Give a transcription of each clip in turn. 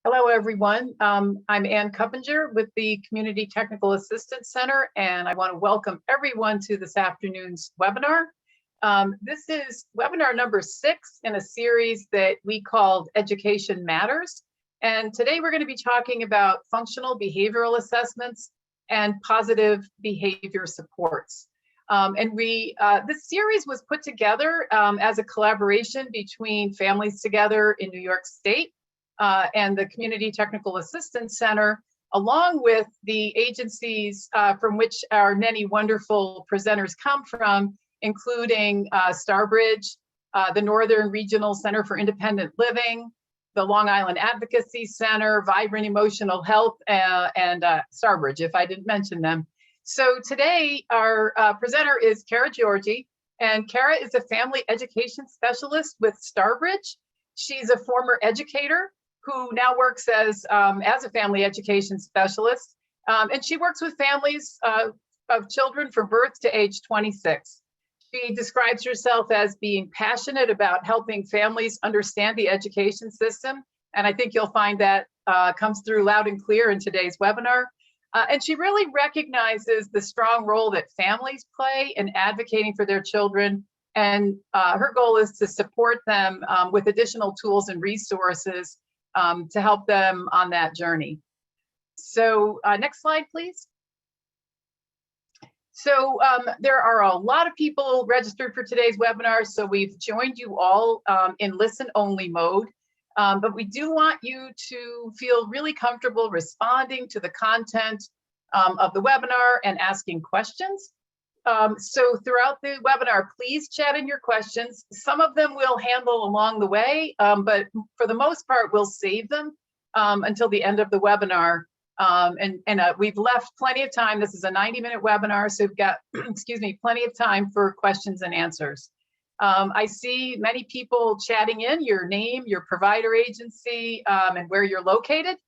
Hello, everyone. I'm Ann Cuppinger with the Community Technical Assistance Center, and I want to welcome everyone to this afternoon's webinar. This is webinar number 6 in a series that we called Education Matters. And today we're going to be talking about functional behavioral assessments and positive behavior supports. This series was put together as a collaboration between Families Together in New York State and the Community Technical Assistance Center, along with the agencies from which our many wonderful presenters come from, including Starbridge, the Northern Regional Center for Independent Living, the Long Island Advocacy Center, Vibrant Emotional Health, and Starbridge, if I didn't mention them. So today, our presenter is Kara Georgi, and Kara is a family education specialist with Starbridge. She's a former educator who now works as a family education specialist. And she works with families of children from birth to age 26. She describes herself as being passionate about helping families understand the education system. And I think you'll find that comes through loud and clear in today's webinar. And she really recognizes the strong role that families play in advocating for their children. And her goal is to support them with additional tools and resources to help them on that journey. So next slide, please. So there are a lot of people registered for today's webinar, so we've joined you all in listen-only mode. But we do want you to feel really comfortable responding to the content of the webinar and asking questions. So throughout the webinar, please chat in your questions. Some of them we'll handle along the way, but for the most part, we'll save them until the end of the webinar. We've left plenty of time. This is a 90-minute webinar, so we've got, excuse me, plenty of time for questions and answers. I see many people chatting in your name, your provider agency, and where you're located.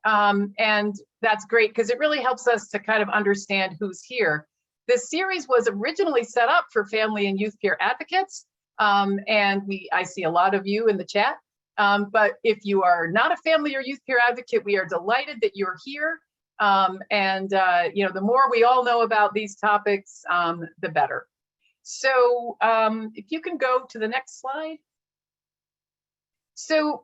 And that's great because it really helps us to kind of understand who's here. This series was originally set up for family and youth peer advocates, and I see a lot of you in the chat. But if you are not a family or youth peer advocate, we are delighted that you're here. You know, the more we all know about these topics, the better. So if you can go to the next slide. So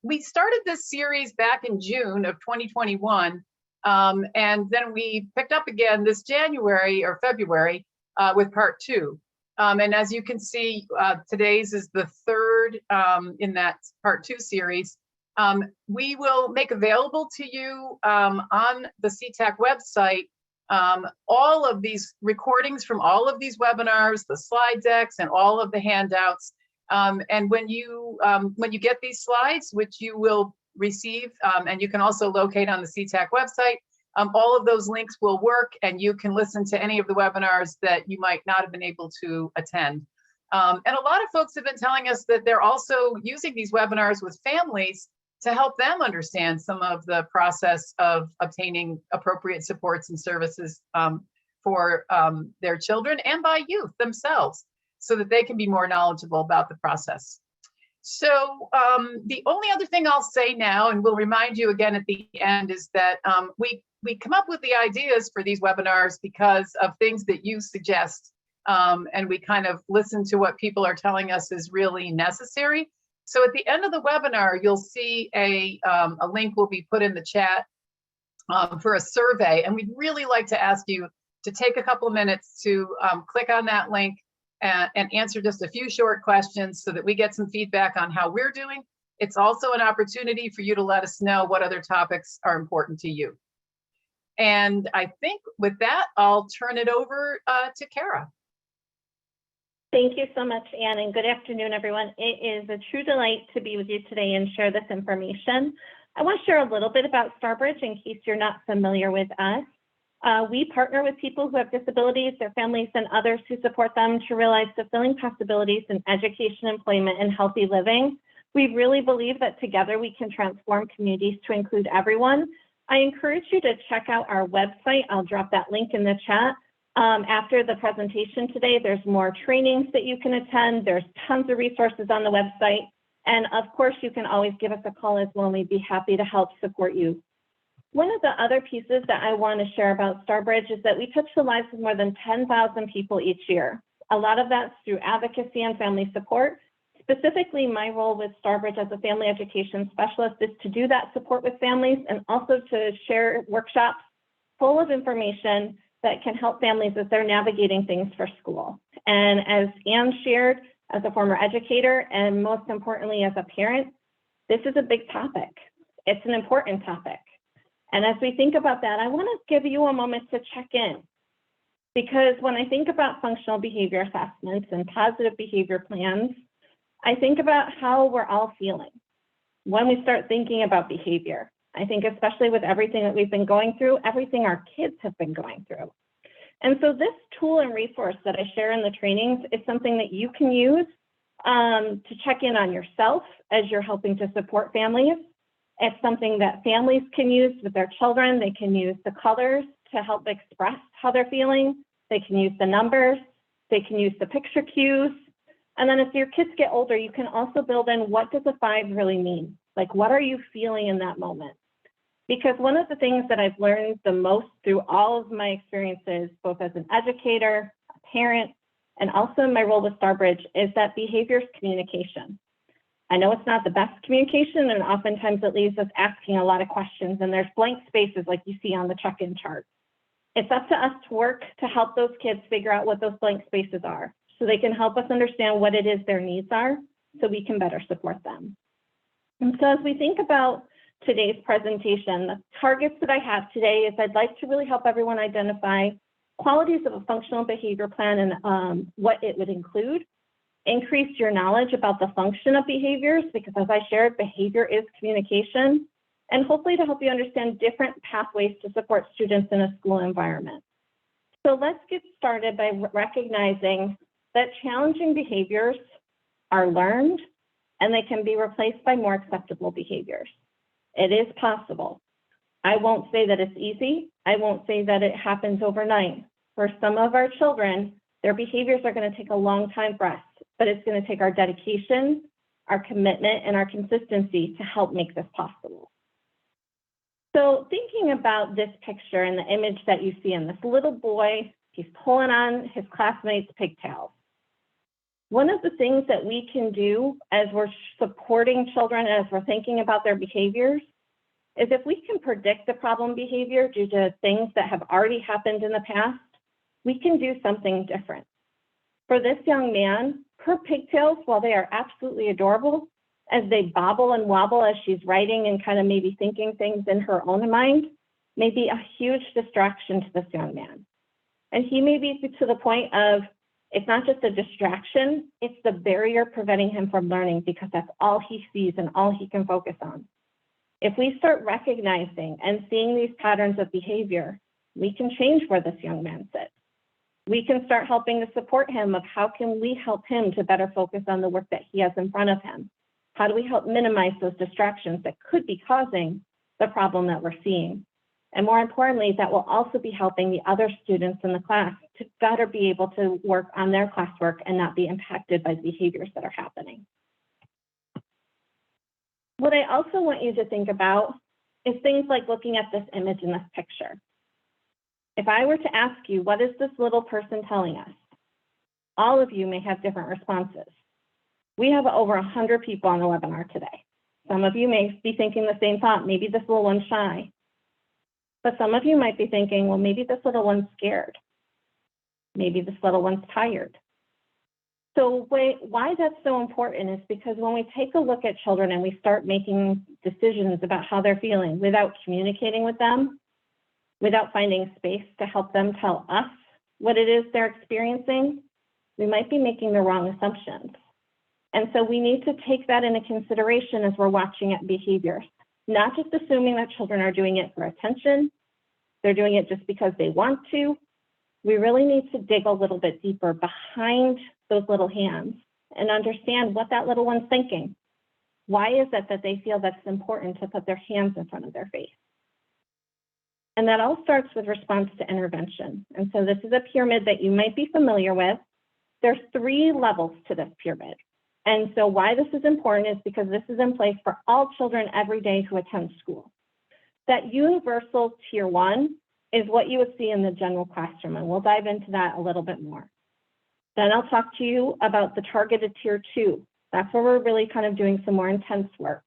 we started this series back in June of 2021. And then we picked up again this January or February with part 2. And as you can see, today's is the third in that part 2 series. We will make available to you on the CTAC website all of these recordings from all of these webinars, the slide decks, and all of the handouts. And when you get these slides, which you will receive, and you can also locate on the CTAC website, all of those links will work, and you can listen to any of the webinars that you might not have been able to attend. And a lot of folks have been telling us that they're also using these webinars with families to help them understand some of the process of obtaining appropriate supports and services for their children and by youth themselves, so that they can be more knowledgeable about the process. So the only other thing I'll say now, and we'll remind you again at the end, is that we come up with the ideas for these webinars because of things that you suggest, and we kind of listen to what people are telling us is really necessary. So at the end of the webinar, you'll see a link will be put in the chat for a survey, and we'd really like to ask you to take a couple of minutes to click on that link and answer just a few short questions so that we get some feedback on how we're doing. It's also an opportunity for you to let us know what other topics are important to you. And I think with that, I'll turn it over to Kara. Thank you so much, Ann, and good afternoon, everyone. It is a true delight to be with you today and share this information. I want to share a little bit about Starbridge in case you're not familiar with us. We partner with people who have disabilities, their families, and others who support them to realize fulfilling possibilities in education, employment, and healthy living. We really believe that together we can transform communities to include everyone. I encourage you to check out our website. I'll drop that link in the chat. After the presentation today, there's more trainings that you can attend. There's tons of resources on the website. And of course, you can always give us a call as well, and we'd be happy to help support you. One of the other pieces that I want to share about Starbridge is that we touch the lives of more than 10,000 people each year. A lot of that's through advocacy and family support. Specifically, my role with Starbridge as a family education specialist is to do that support with families and also to share workshops full of information that can help families as they're navigating things for school. And as Anne shared, as a former educator, and most importantly, as a parent, this is a big topic. It's an important topic. And as we think about that, I want to give you a moment to check in. Because when I think about functional behavior assessments and positive behavior plans, I think about how we're all feeling when we start thinking about behavior. I think especially with everything that we've been going through, everything our kids have been going through. And so this tool and resource that I share in the trainings is something that you can use to check in on yourself as you're helping to support families. It's something that families can use with their children. They can use the colors to help express how they're feeling. They can use the numbers. They can use the picture cues. And then as your kids get older, you can also build in, what does a 5 really mean? Like, what are you feeling in that moment? Because one of the things that I've learned the most through all of my experiences, both as an educator, a parent, and also in my role with Starbridge, is that behavior is communication. I know it's not the best communication, and oftentimes it leaves us asking a lot of questions, and there's blank spaces like you see on the check-in chart. It's up to us to work to help those kids figure out what those blank spaces are, so they can help us understand what it is their needs are, so we can better support them. And so as we think about today's presentation, the targets that I have today is I'd like to really help everyone identify qualities of a functional behavior plan and what it would include. Increase your knowledge about the function of behaviors, because as I shared, behavior is communication, and hopefully to help you understand different pathways to support students in a school environment. So let's get started by recognizing that challenging behaviors are learned and they can be replaced by more acceptable behaviors. It is possible. I won't say that it's easy. I won't say that it happens overnight. For some of our children, their behaviors are going to take a long time for us, but it's going to take our dedication, our commitment, and our consistency to help make this possible. So thinking about this picture and the image that you see in this little boy, he's pulling on his classmates' pigtails. One of the things that we can do as we're supporting children, as we're thinking about their behaviors, is if we can predict the problem behavior due to things that have already happened in the past, we can do something different. For this young man, her pigtails, while they are absolutely adorable, as they bobble and wobble as she's writing and kind of maybe thinking things in her own mind, may be a huge distraction to this young man. And he may be to the point of, it's not just a distraction, it's the barrier preventing him from learning, because that's all he sees and all he can focus on. If we start recognizing and seeing these patterns of behavior, we can change where this young man sits. We can start helping to support him of how can we help him to better focus on the work that he has in front of him? How do we help minimize those distractions that could be causing the problem that we're seeing? And more importantly, that will also be helping the other students in the class to better be able to work on their classwork and not be impacted by the behaviors that are happening. What I also want you to think about is things like looking at this image in this picture. If I were to ask you, what is this little person telling us? All of you may have different responses. We have over 100 people on the webinar today. Some of you may be thinking the same thought, maybe this little one's shy. But some of you might be thinking, well, maybe this little one's scared. Maybe this little one's tired. So why that's so important is because when we take a look at children and we start making decisions about how they're feeling without communicating with them, without finding space to help them tell us what it is they're experiencing, we might be making the wrong assumptions. And so we need to take that into consideration as we're watching at behaviors, not just assuming that children are doing it for attention, they're doing it just because they want to. We really need to dig a little bit deeper behind those little hands and understand what that little one's thinking. Why is it that they feel that's important to put their hands in front of their face? And that all starts with response to intervention. And so this is a pyramid that you might be familiar with. There's 3 levels to this pyramid. And so why this is important is because this is in place for all children every day who attend school. That universal tier 1 is what you would see in the general classroom, and we'll dive into that a little bit more. Then I'll talk to you about the targeted tier 2. That's where we're really kind of doing some more intense work.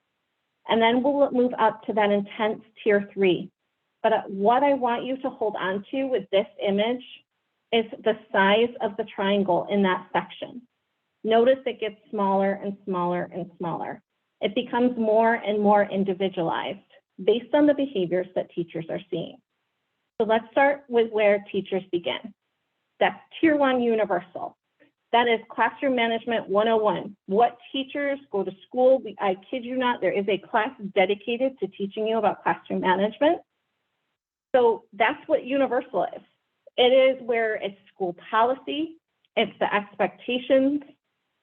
And then we'll move up to that intense tier 3. But what I want you to hold on to with this image is the size of the triangle in that section. Notice it gets smaller and smaller and smaller. It becomes more and more individualized based on the behaviors that teachers are seeing. So let's start with where teachers begin. That's tier 1 universal. That is classroom management 101. What teachers go to school, I kid you not, there is a class dedicated to teaching you about classroom management. So that's what universal is. It is where it's school policy, it's the expectations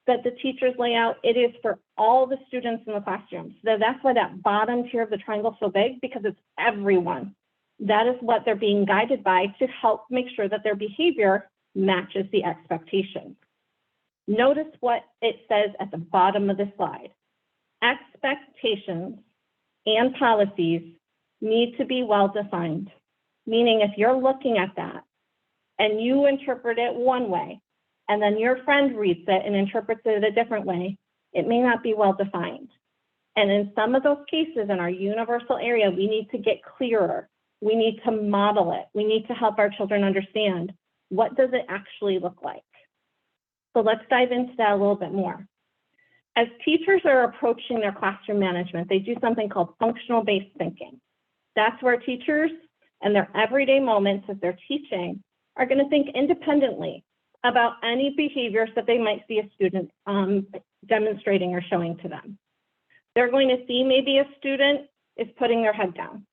that the teachers lay out. It is for all the students in the classroom. So that's why that bottom tier of the triangle is so big, because it's everyone. That is what they're being guided by to help make sure that their behavior matches the expectations. Notice what it says at the bottom of the slide. Expectations and policies need to be well defined, meaning if you're looking at that and you interpret it one way, and then your friend reads it and interprets it a different way, it may not be well defined. And in some of those cases in our universal area, we need to get clearer. We need to model it. We need to help our children understand, what does it actually look like? So let's dive into that a little bit more. As teachers are approaching their classroom management, they do something called functional-based thinking. That's where teachers and their everyday moments as they're teaching are going to think independently about any behaviors that they might see a student demonstrating or showing to them. They're going to see maybe a student is putting their head down.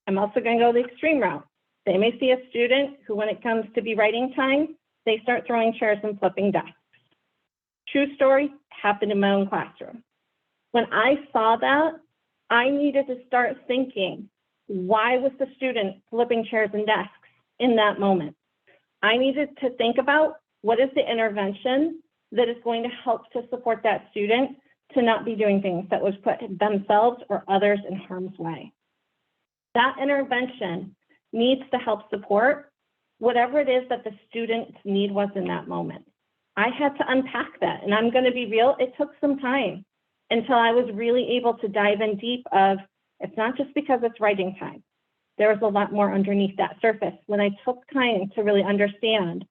I'm also going to go the extreme route. They may see a student who, when it comes to be writing time, they start throwing chairs and flipping desks. True story, happened in my own classroom. When I saw that, I needed to start thinking, why was the student flipping chairs and desks in that moment? I needed to think about, what is the intervention that is going to help to support that student to not be doing things that would put themselves or others in harm's way. That intervention needs to help support whatever it is that the student's need was in that moment. I had to unpack that, and I'm going to be real, it took some time until I was really able to dive in deep of, it's not just because it's writing time. There was a lot more underneath that surface. When I took time to really understand,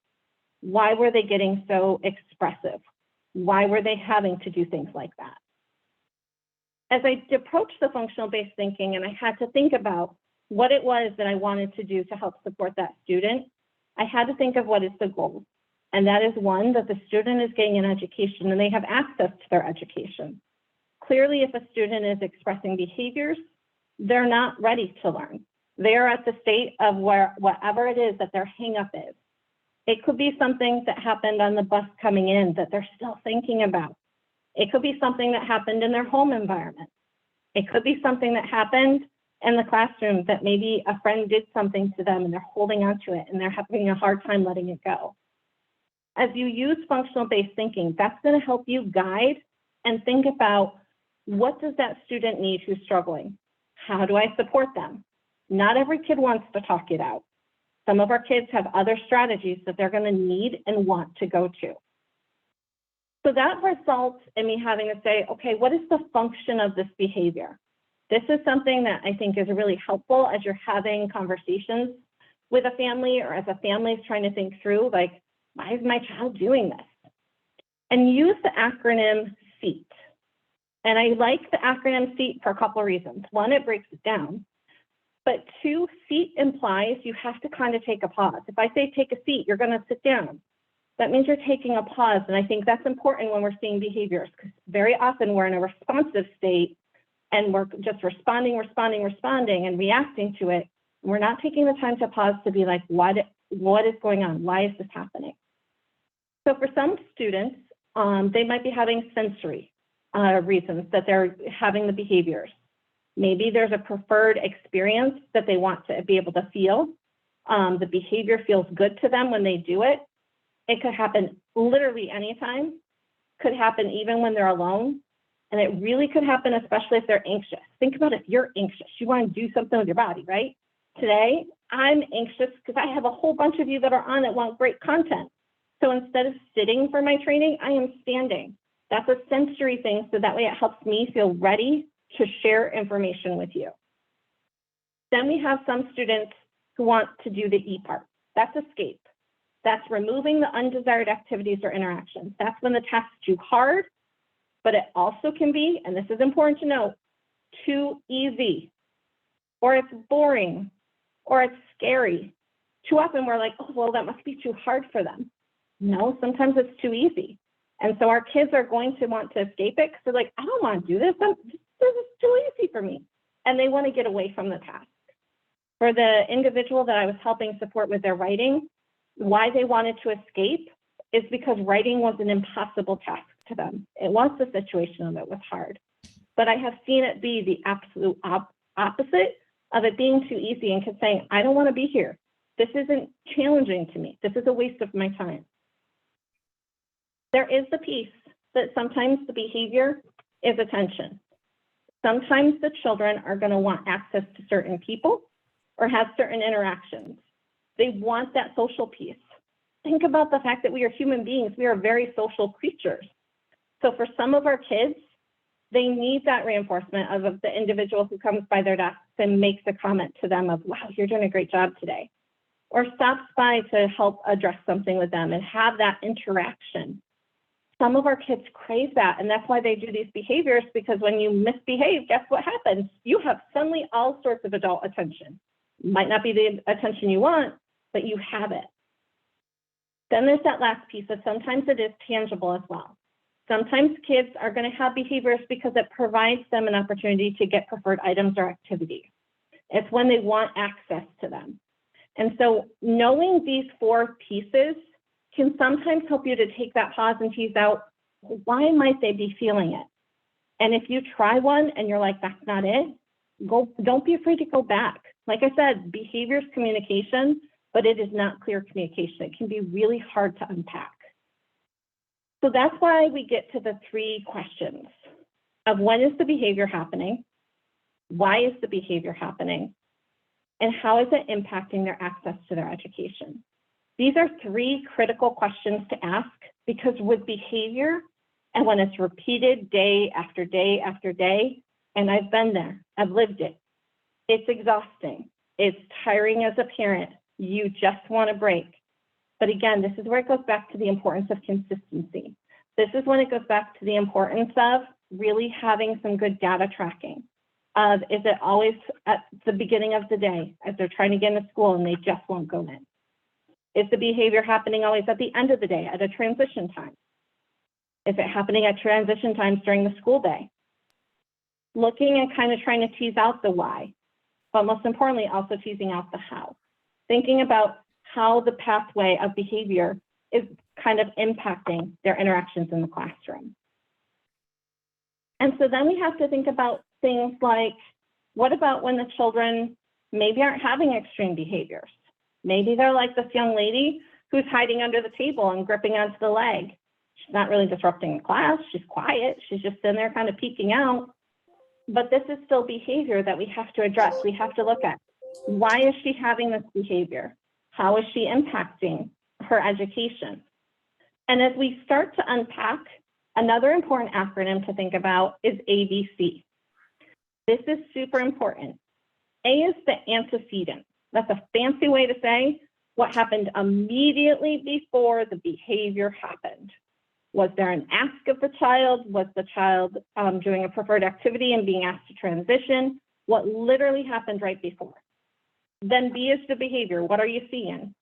why were they getting so expressive? Why were they having to do things like that? As I approached the functional-based thinking and I had to think about what it was that I wanted to do to help support that student, I had to think of what is the goal. And that is one, that the student is getting an education and they have access to their education. Clearly, if a student is expressing behaviors, they're not ready to learn. They are at the state of where whatever it is that their hang up is. It could be something that happened on the bus coming in that they're still thinking about. It could be something that happened in their home environment. It could be something that happened in the classroom that maybe a friend did something to them and they're holding on to it and they're having a hard time letting it go. As you use functional-based thinking, that's going to help you guide and think about, what does that student need who's struggling? How do I support them? Not every kid wants to talk it out. Some of our kids have other strategies that they're going to need and want to go to. So that results in me having to say, okay, what is the function of this behavior? This is something that I think is really helpful as you're having conversations with a family, or as a family is trying to think through, like, why is my child doing this? And use the acronym SEAT. And I like the acronym SEAT for a couple of reasons. One, it breaks it down. But two, SEAT implies you have to kind of take a pause. If I say take a seat, you're going to sit down. That means you're taking a pause. And I think that's important when we're seeing behaviors, because very often we're in a responsive state and we're just responding and reacting to it. We're not taking the time to pause to be like, what is going on? Why is this happening? So for some students, they might be having sensory reasons that they're having the behaviors. Maybe there's a preferred experience that they want to be able to feel. The behavior feels good to them when they do it. It could happen literally anytime. could happen even when they're alone. And it really could happen, especially if they're anxious. Think about if you're anxious, you want to do something with your body, right? Today, I'm anxious because I have a whole bunch of you that are on that want great content. So instead of sitting for my training, I am standing. That's a sensory thing, so that way it helps me feel ready to share information with you. Then we have some students who want to do the E part. That's escape. That's removing the undesired activities or interactions. That's when the task's too hard, but it also can be, and this is important to note, too easy, or it's boring, or it's scary. Too often we're like, oh, well, that must be too hard for them. No, sometimes it's too easy. And so our kids are going to want to escape it because they're like, I don't want to do this. This is too easy for me. And they want to get away from the task. For the individual that I was helping support with their writing, why they wanted to escape is because writing was an impossible task to them. It was the situation of it was hard. But I have seen it be the absolute opposite of it being too easy and kids saying, I don't want to be here. This isn't challenging to me. This is a waste of my time. There is the piece that sometimes the behavior is attention. Sometimes the children are going to want access to certain people or have certain interactions. They want that social piece. Think about the fact that we are human beings. We are very social creatures. So for some of our kids, they need that reinforcement of the individual who comes by their desks and makes a comment to them of, wow, you're doing a great job today. Or stops by to help address something with them and have that interaction. Some of our kids crave that, and that's why they do these behaviors, because when you misbehave, guess what happens? You have suddenly all sorts of adult attention. Might not be the attention you want, but you have it. Then there's that last piece of sometimes it is tangible as well. Sometimes kids are going to have behaviors because it provides them an opportunity to get preferred items or activities. It's when they want access to them. And so knowing these four pieces can sometimes help you to take that pause and tease out, why might they be feeling it? And if you try one and you're like, that's not it, don't be afraid to go back. Like I said, behavior is communication, but it is not clear communication. It can be really hard to unpack. So that's why we get to the three questions of when is the behavior happening? Why is the behavior happening? And how is it impacting their access to their education? These are three critical questions to ask, because with behavior, and when it's repeated day after day after day, and I've been there, I've lived it, it's exhausting. It's tiring as a parent. You just want a break. But again, this is where it goes back to the importance of consistency. This is when it goes back to the importance of really having some good data tracking. Is it always at the beginning of the day as they're trying to get into school and they just won't go in? Is the behavior happening always at the end of the day at a transition time? Is it happening at transition times during the school day? Looking and kind of trying to tease out the why, but most importantly, also teasing out the how. Thinking about how the pathway of behavior is kind of impacting their interactions in the classroom. And so then we have to think about things like, what about when the children maybe aren't having extreme behaviors? Maybe they're like this young lady who's hiding under the table and gripping onto the leg. She's not really disrupting the class. She's quiet. She's just sitting there kind of peeking out. But this is still behavior that we have to address. We have to look at, why is she having this behavior? How is she impacting her education? And as we start to unpack, another important acronym to think about is ABC. This is super important. A is the antecedent. That's a fancy way to say what happened immediately before the behavior happened. Was there an ask of the child? Was the child doing a preferred activity and being asked to transition? What literally happened right before? Then B is the behavior. What are you seeing?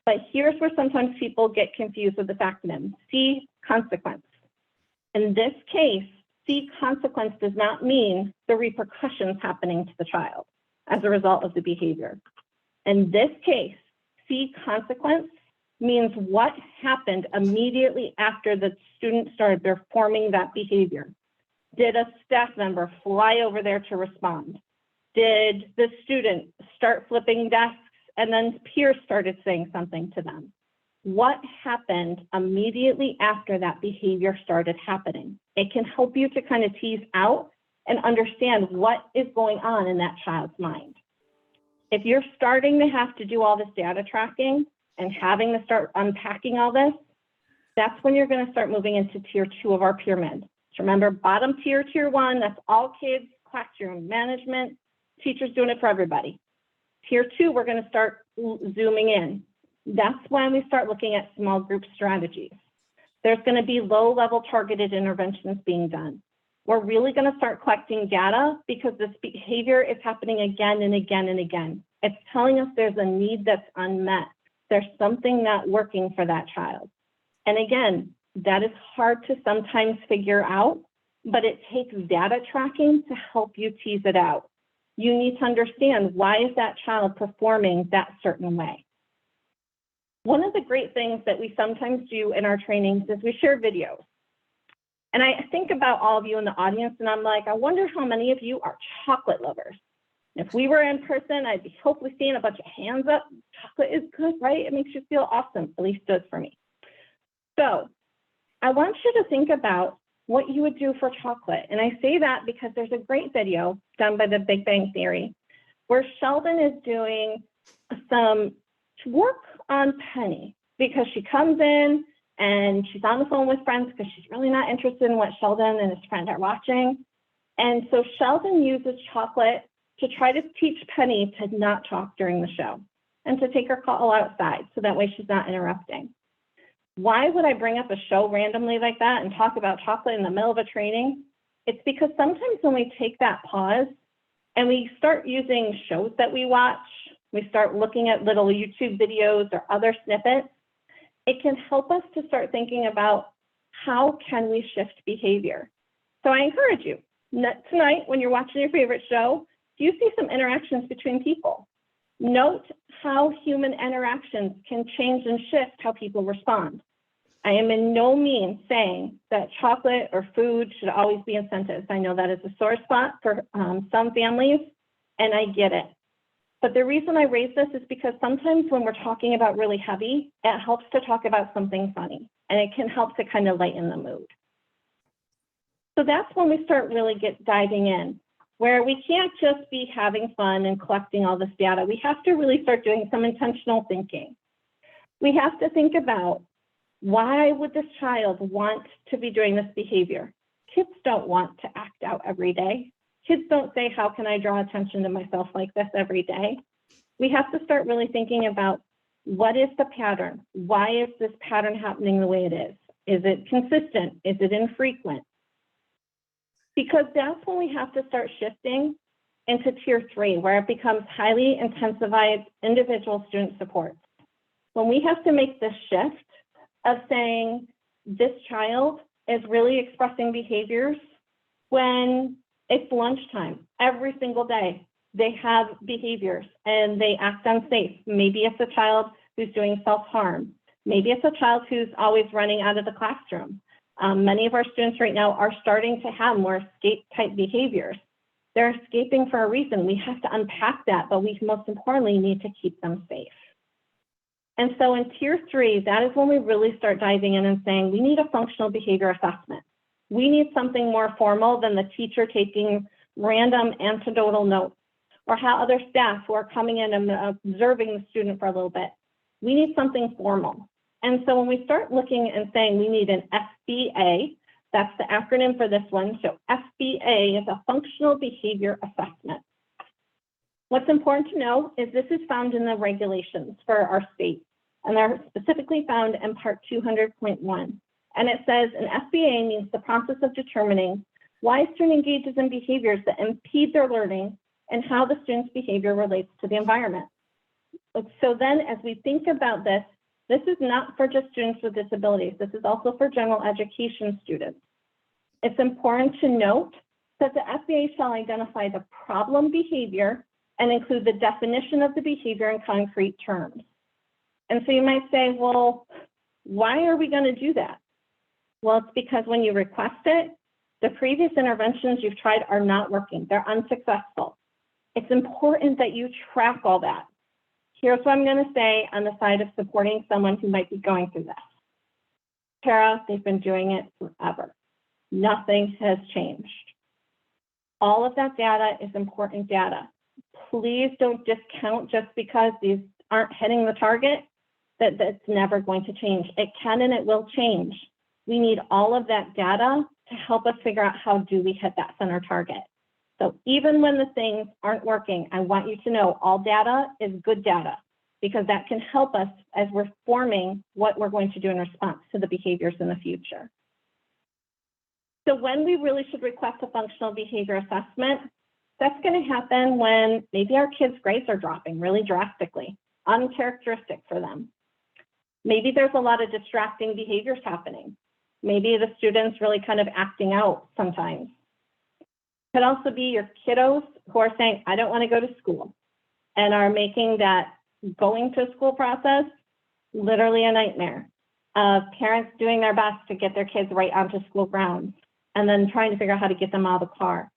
But here's where sometimes people get confused with this acronym. C, consequence. In this case, C, consequence does not mean the repercussions happening to the child as a result of the behavior. In this case, C, consequence means what happened immediately after the student started performing that behavior. Did a staff member fly over there to respond? Did the student start flipping desks and then peers started saying something to them? what happened immediately after that behavior started happening. It can help you to kind of tease out and understand what is going on in that child's mind. If you're starting to have to do all this data tracking and having to start unpacking all this, that's when you're going to start moving into tier 2 of our pyramid. So remember, bottom tier, tier 1, that's all kids, classroom management, teachers doing it for everybody. Tier 2, we're going to start zooming in. That's when we start looking at small group strategies. There's going to be low-level targeted interventions being done. We're really going to start collecting data because this behavior is happening again and again and again. It's telling us there's a need that's unmet. There's something not working for that child. And again, that is hard to sometimes figure out, but it takes data tracking to help you tease it out. You need to understand, why is that child performing that certain way? One of the great things that we sometimes do in our trainings is we share videos. And I think about all of you in the audience, and I'm like, I wonder how many of you are chocolate lovers. If we were in person, I'd be hopefully seeing a bunch of hands up. Chocolate is good, right? It makes you feel awesome, at least it does for me. So I want you to think about what you would do for chocolate. And I say that because there's a great video done by the Big Bang Theory where Sheldon is doing some work on Penny because she comes in and she's on the phone with friends because she's really not interested in what Sheldon and his friend are watching. And so Sheldon uses chocolate to try to teach Penny to not talk during the show and to take her call outside so that way she's not interrupting. Why would I bring up a show randomly like that and talk about chocolate in the middle of a training? It's because sometimes when we take that pause and we start using shows that we watch, we start looking at little YouTube videos or other snippets, it can help us to start thinking about how can we shift behavior. So I encourage you, tonight when you're watching your favorite show, do you see some interactions between people? Note how human interactions can change and shift how people respond. I am in no means saying that chocolate or food should always be incentives. I know that is a sore spot for some families, and I get it. But the reason I raise this is because sometimes when we're talking about really heavy, it helps to talk about something funny, and it can help to kind of lighten the mood. So that's when we start really diving in, where we can't just be having fun and collecting all this data. We have to really start doing some intentional thinking. We have to think about, why would this child want to be doing this behavior? Kids don't want to act out every day. Kids don't say, how can I draw attention to myself like this every day? We have to start really thinking about, what is the pattern? Why is this pattern happening the way it is? Is it consistent? Is it infrequent? Because that's when we have to start shifting into tier 3, where it becomes highly intensified individual student support. When we have to make this shift of saying, this child is really expressing behaviors when it's lunchtime every single day. They have behaviors and they act unsafe. Maybe it's a child who's doing self-harm. Maybe it's a child who's always running out of the classroom. Many of our students right now are starting to have more escape type behaviors. They're escaping for a reason. We have to unpack that, but we most importantly need to keep them safe. And so in tier 3, that is when we really start diving in and saying, we need a functional behavior assessment. We need something more formal than the teacher taking random anecdotal notes, or how other staff who are coming in and observing the student for a little bit. We need something formal. And so when we start looking and saying we need an FBA, that's the acronym for this one. So FBA is a functional behavior assessment. What's important to know is this is found in the regulations for our state, and they're specifically found in part 200.1. And it says an FBA means the process of determining why a student engages in behaviors that impede their learning and how the student's behavior relates to the environment. So then as we think about this, this is not for just students with disabilities. This is also for general education students. It's important to note that the FBA shall identify the problem behavior and include the definition of the behavior in concrete terms. And so you might say, well, why are we going to do that? Well, it's because when you request it, the previous interventions you've tried are not working. They're unsuccessful. It's important that you track all that. Here's what I'm going to say on the side of supporting someone who might be going through this. Tara, they've been doing it forever. Nothing has changed. All of that data is important data. Please don't discount just because these aren't hitting the target, that's never going to change. It can and it will change. We need all of that data to help us figure out how do we hit that center target. So even when the things aren't working, I want you to know all data is good data, because that can help us as we're forming what we're going to do in response to the behaviors in the future. So when we really should request a functional behavior assessment, that's going to happen when maybe our kids' grades are dropping really drastically, uncharacteristic for them. Maybe there's a lot of distracting behaviors happening. Maybe the student's really kind of acting out sometimes. Could also be your kiddos who are saying, I don't want to go to school, and are making that going to school process literally a nightmare. Parents doing their best to get their kids right onto school grounds and then trying to figure out how to get them out of the car.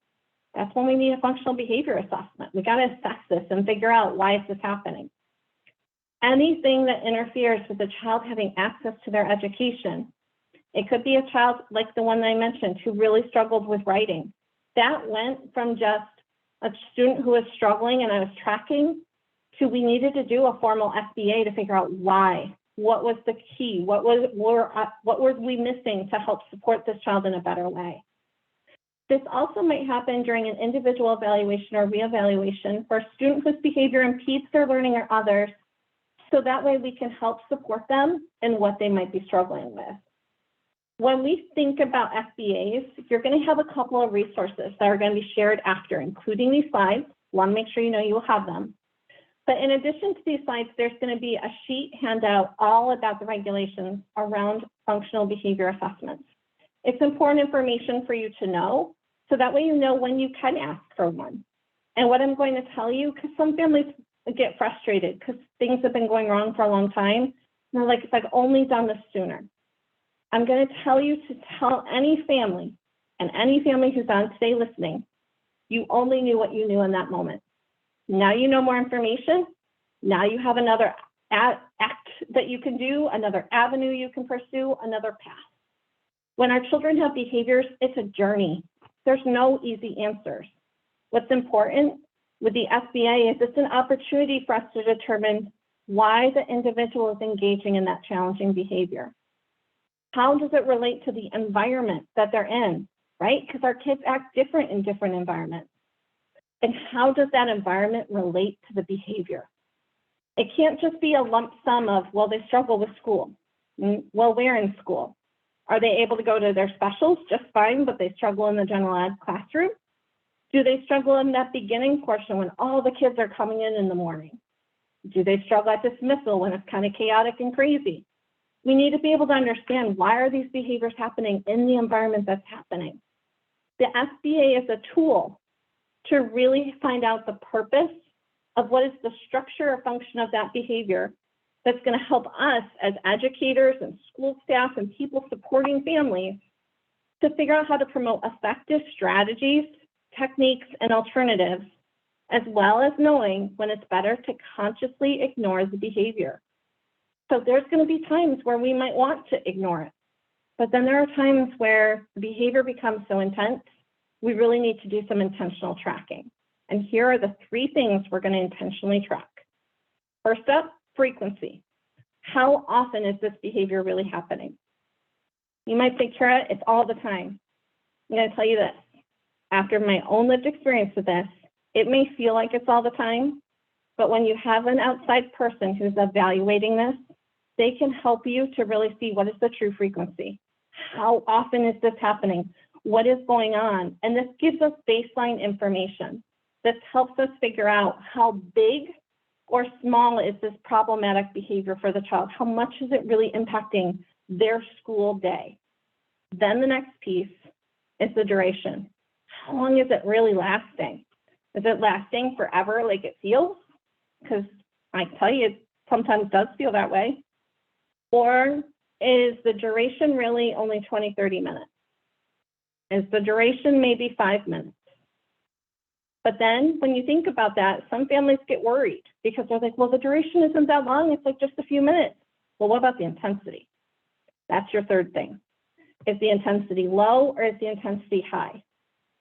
That's when we need a functional behavior assessment. We got to assess this and figure out why is this happening. Anything that interferes with the child having access to their education. It could be a child like the one that I mentioned who really struggled with writing. That went from just a student who was struggling and I was tracking to we needed to do a formal FBA to figure out why. What was the key? What were we missing to help support this child in a better way? This also might happen during an individual evaluation or reevaluation for a student whose behavior impedes their learning or others, so that way we can help support them in what they might be struggling with. When we think about FBAs, you're going to have a couple of resources that are going to be shared after, including these slides. Want to make sure you know you will have them. But in addition to these slides, there's going to be a sheet handout all about the regulations around functional behavior assessments. It's important information for you to know, so that way you know when you can ask for one. And what I'm going to tell you, because some families get frustrated because things have been going wrong for a long time, and they're like, if I've only done this sooner. I'm going to tell you to tell any family, and any family who's on today listening, you only knew what you knew in that moment. Now you know more information. Now you have another act that you can do, another avenue you can pursue, another path. When our children have behaviors, it's a journey. There's no easy answers. What's important with the FBA is it's an opportunity for us to determine why the individual is engaging in that challenging behavior. How does it relate to the environment that they're in, right? Because our kids act different in different environments. And how does that environment relate to the behavior? It can't just be a lump sum of, well, they struggle with school. Well, where in school? Are they able to go to their specials just fine, but they struggle in the general ed classroom? Do they struggle in that beginning portion when all the kids are coming in the morning? Do they struggle at dismissal when it's kind of chaotic and crazy? We need to be able to understand, why are these behaviors happening in the environment that's happening? The FBA is a tool to really find out the purpose of what is the structure or function of that behavior that's going to help us as educators and school staff and people supporting families to figure out how to promote effective strategies, techniques, and alternatives, as well as knowing when it's better to consciously ignore the behavior. So there's going to be times where we might want to ignore it, but then there are times where the behavior becomes so intense, we really need to do some intentional tracking. And here are the 3 things we're going to intentionally track. First up, frequency. How often is this behavior really happening? You might think, Tara, it's all the time. I'm going to tell you this. After my own lived experience with this, it may feel like it's all the time, but when you have an outside person who's evaluating this, they can help you to really see what is the true frequency. How often is this happening? What is going on? And this gives us baseline information. This helps us figure out how big or small is this problematic behavior for the child? How much is it really impacting their school day? Then the next piece is the duration. How long is it really lasting? Is it lasting forever like it feels? Because I tell you, it sometimes does feel that way. Or is the duration really only 20, 30 minutes? Is the duration maybe 5 minutes? But then when you think about that, some families get worried because they're like, well, the duration isn't that long. It's like just a few minutes. Well, what about the intensity? That's your third thing. Is the intensity low or is the intensity high?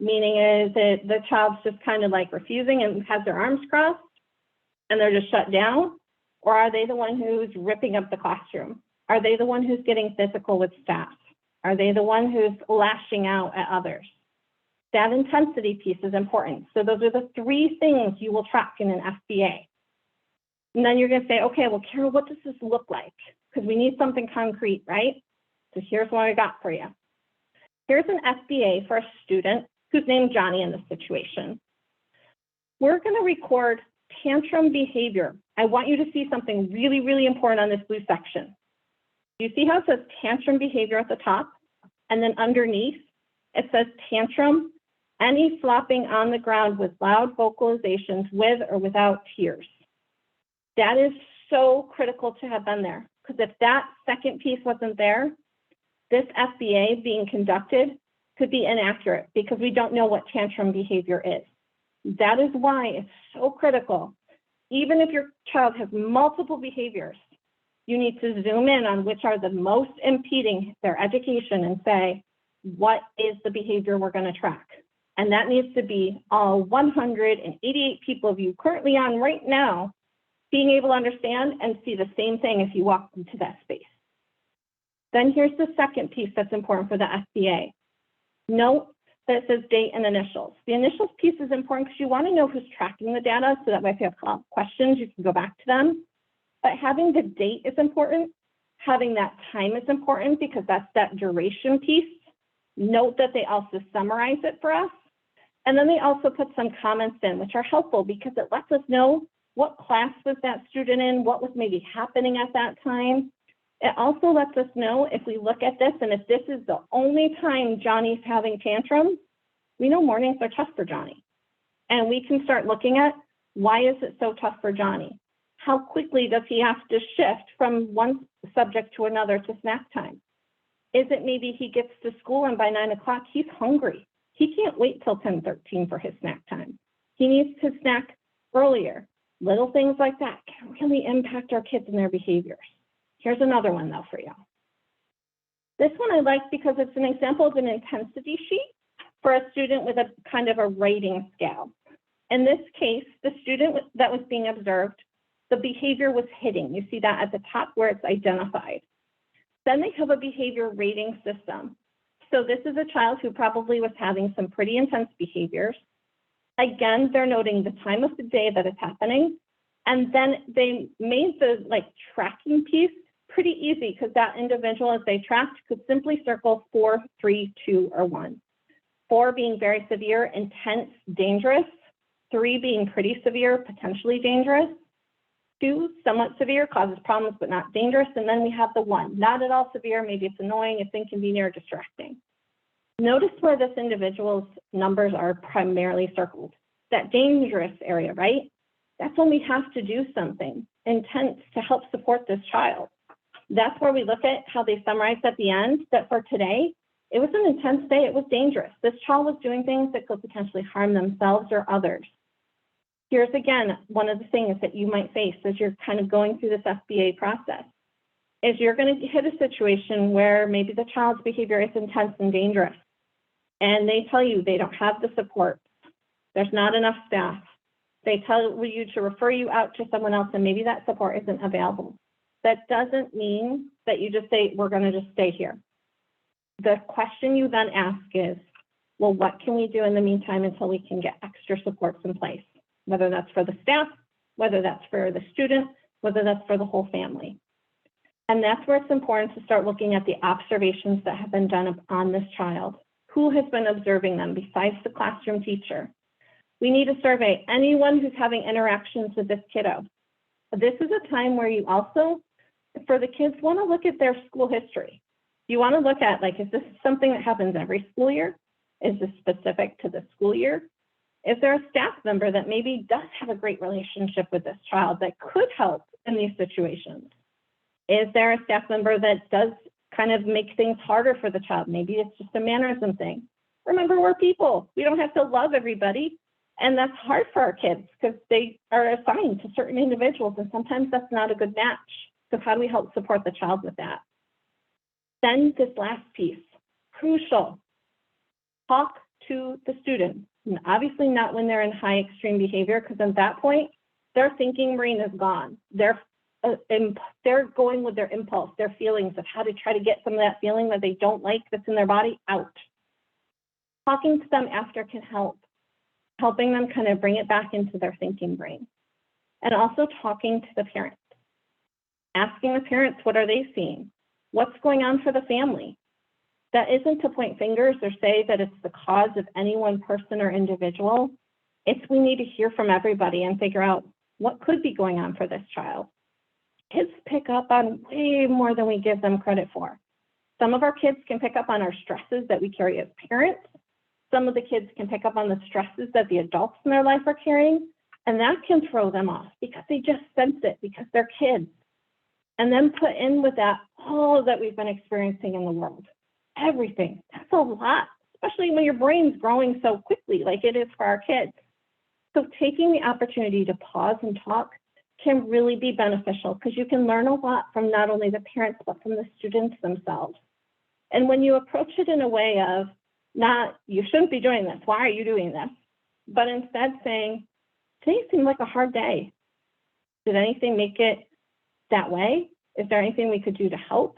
Meaning, is it the child's just kind of like refusing and has their arms crossed and they're just shut down? Or are they the one who's ripping up the classroom? Are they the one who's getting physical with staff? Are they the one who's lashing out at others? That intensity piece is important. So those are the three things you will track in an FBA. And then you're going to say, okay, well, Carol, what does this look like? Because we need something concrete, right? So here's what I got for you. Here's an FBA for a student who's named Johnny in this situation. We're going to record tantrum behavior. I want you to see something really, really important on this blue section. You see how it says tantrum behavior at the top? And then underneath, it says tantrum, any flopping on the ground with loud vocalizations with or without tears. That is so critical to have been there, because if that second piece wasn't there, this FBA being conducted could be inaccurate because we don't know what tantrum behavior is. That is why it's so critical. Even if your child has multiple behaviors, you need to zoom in on which are the most impeding their education and say, what is the behavior we're going to track? And that needs to be all 188 people of you currently on right now being able to understand and see the same thing if you walk into that space. Then here's the second piece that's important for the FBA. Note that it says date and initials. The initials piece is important because you want to know who's tracking the data, so that way if you have questions, you can go back to them. But having the date is important. Having that time is important because that's that duration piece. Note that they also summarize it for us. And then they also put some comments in, which are helpful because it lets us know what class was that student in, what was maybe happening at that time. It also lets us know if we look at this and if this is the only time Johnny's having tantrums, we know mornings are tough for Johnny. And we can start looking at why is it so tough for Johnny? How quickly does he have to shift from one subject to another to snack time? Is it maybe he gets to school and by 9 o'clock he's hungry? He can't wait till 10:13 for his snack time. He needs to snack earlier. Little things like that can really impact our kids and their behaviors. Here's another one though for you. This one I like because it's an example of an intensity sheet for a student with a kind of a rating scale. In this case, the student that was being observed, the behavior was hitting. You see that at the top where it's identified. Then they have a behavior rating system. So this is a child who probably was having some pretty intense behaviors. Again, they're noting the time of the day that it's happening. And then they made the tracking piece pretty easy because that individual, as they tracked, could simply circle 4, 3, 2, or 1. 4 being very severe, intense, dangerous. 3 being pretty severe, potentially dangerous. 2, somewhat severe, causes problems but not dangerous. And then we have the 1, not at all severe, maybe it's annoying, it's inconvenient or distracting. Notice where this individual's numbers are primarily circled. That dangerous area, right? That's when we have to do something intense to help support this child. That's where we look at how they summarized at the end that for today, it was an intense day, it was dangerous. This child was doing things that could potentially harm themselves or others. Here's again, one of the things that you might face as you're kind of going through this FBA process, is you're going to hit a situation where maybe the child's behavior is intense and dangerous, and they tell you they don't have the support. There's not enough staff. They tell you to refer you out to someone else, and maybe that support isn't available. That doesn't mean that you just say, we're going to just stay here. The question you then ask is, well, what can we do in the meantime until we can get extra supports in place? Whether that's for the staff, whether that's for the student, whether that's for the whole family. And that's where it's important to start looking at the observations that have been done on this child. Who has been observing them besides the classroom teacher? We need to survey anyone who's having interactions with this kiddo. This is a time where you also, for the kids, want to look at their school history. You want to look at, is this something that happens every school year? Is this specific to the school year? Is there a staff member that maybe does have a great relationship with this child that could help in these situations? Is there a staff member that does kind of make things harder for the child? Maybe it's just a mannerism thing. Remember, we're people. We don't have to love everybody. And that's hard for our kids because they are assigned to certain individuals, and sometimes that's not a good match. So how do we help support the child with that? Then this last piece, crucial, talk to the student. And obviously not when they're in high extreme behavior, because at that point, their thinking brain is gone. They're going with their impulse, their feelings of how to try to get some of that feeling that they don't like that's in their body out. Talking to them after can help, helping them kind of bring it back into their thinking brain. And also talking to the parents, asking the parents, what are they seeing? What's going on for the family? That isn't to point fingers or say that it's the cause of any one person or individual. It's we need to hear from everybody and figure out what could be going on for this child. Kids pick up on way more than we give them credit for. Some of our kids can pick up on our stresses that we carry as parents. Some of the kids can pick up on the stresses that the adults in their life are carrying, and that can throw them off because they just sense it because they're kids. And then put in with that all that we've been experiencing in the world. Everything. That's a lot, especially when your brain's growing so quickly like it is for our kids. So taking the opportunity to pause and talk can really be beneficial because you can learn a lot from not only the parents, but from the students themselves. And when you approach it in a way of not, you shouldn't be doing this, why are you doing this? But instead saying, today seemed like a hard day. Did anything make it that way? Is there anything we could do to help?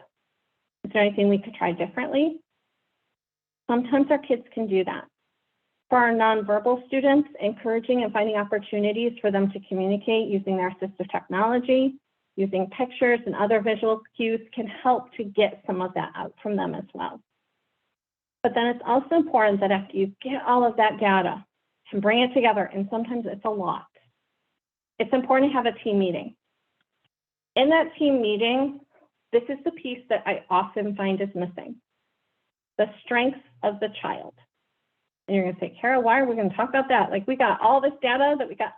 Is there anything we could try differently? Sometimes our kids can do that. For our nonverbal students, encouraging and finding opportunities for them to communicate using their assistive technology, using pictures and other visual cues can help to get some of that out from them as well. But then it's also important that after you get all of that data and bring it together, and sometimes it's a lot, it's important to have a team meeting. In that team meeting, this is the piece that I often find is missing, the strengths of the child. And you're going to say, Kara, why are we going to talk about that? Like, we got all this data that we got.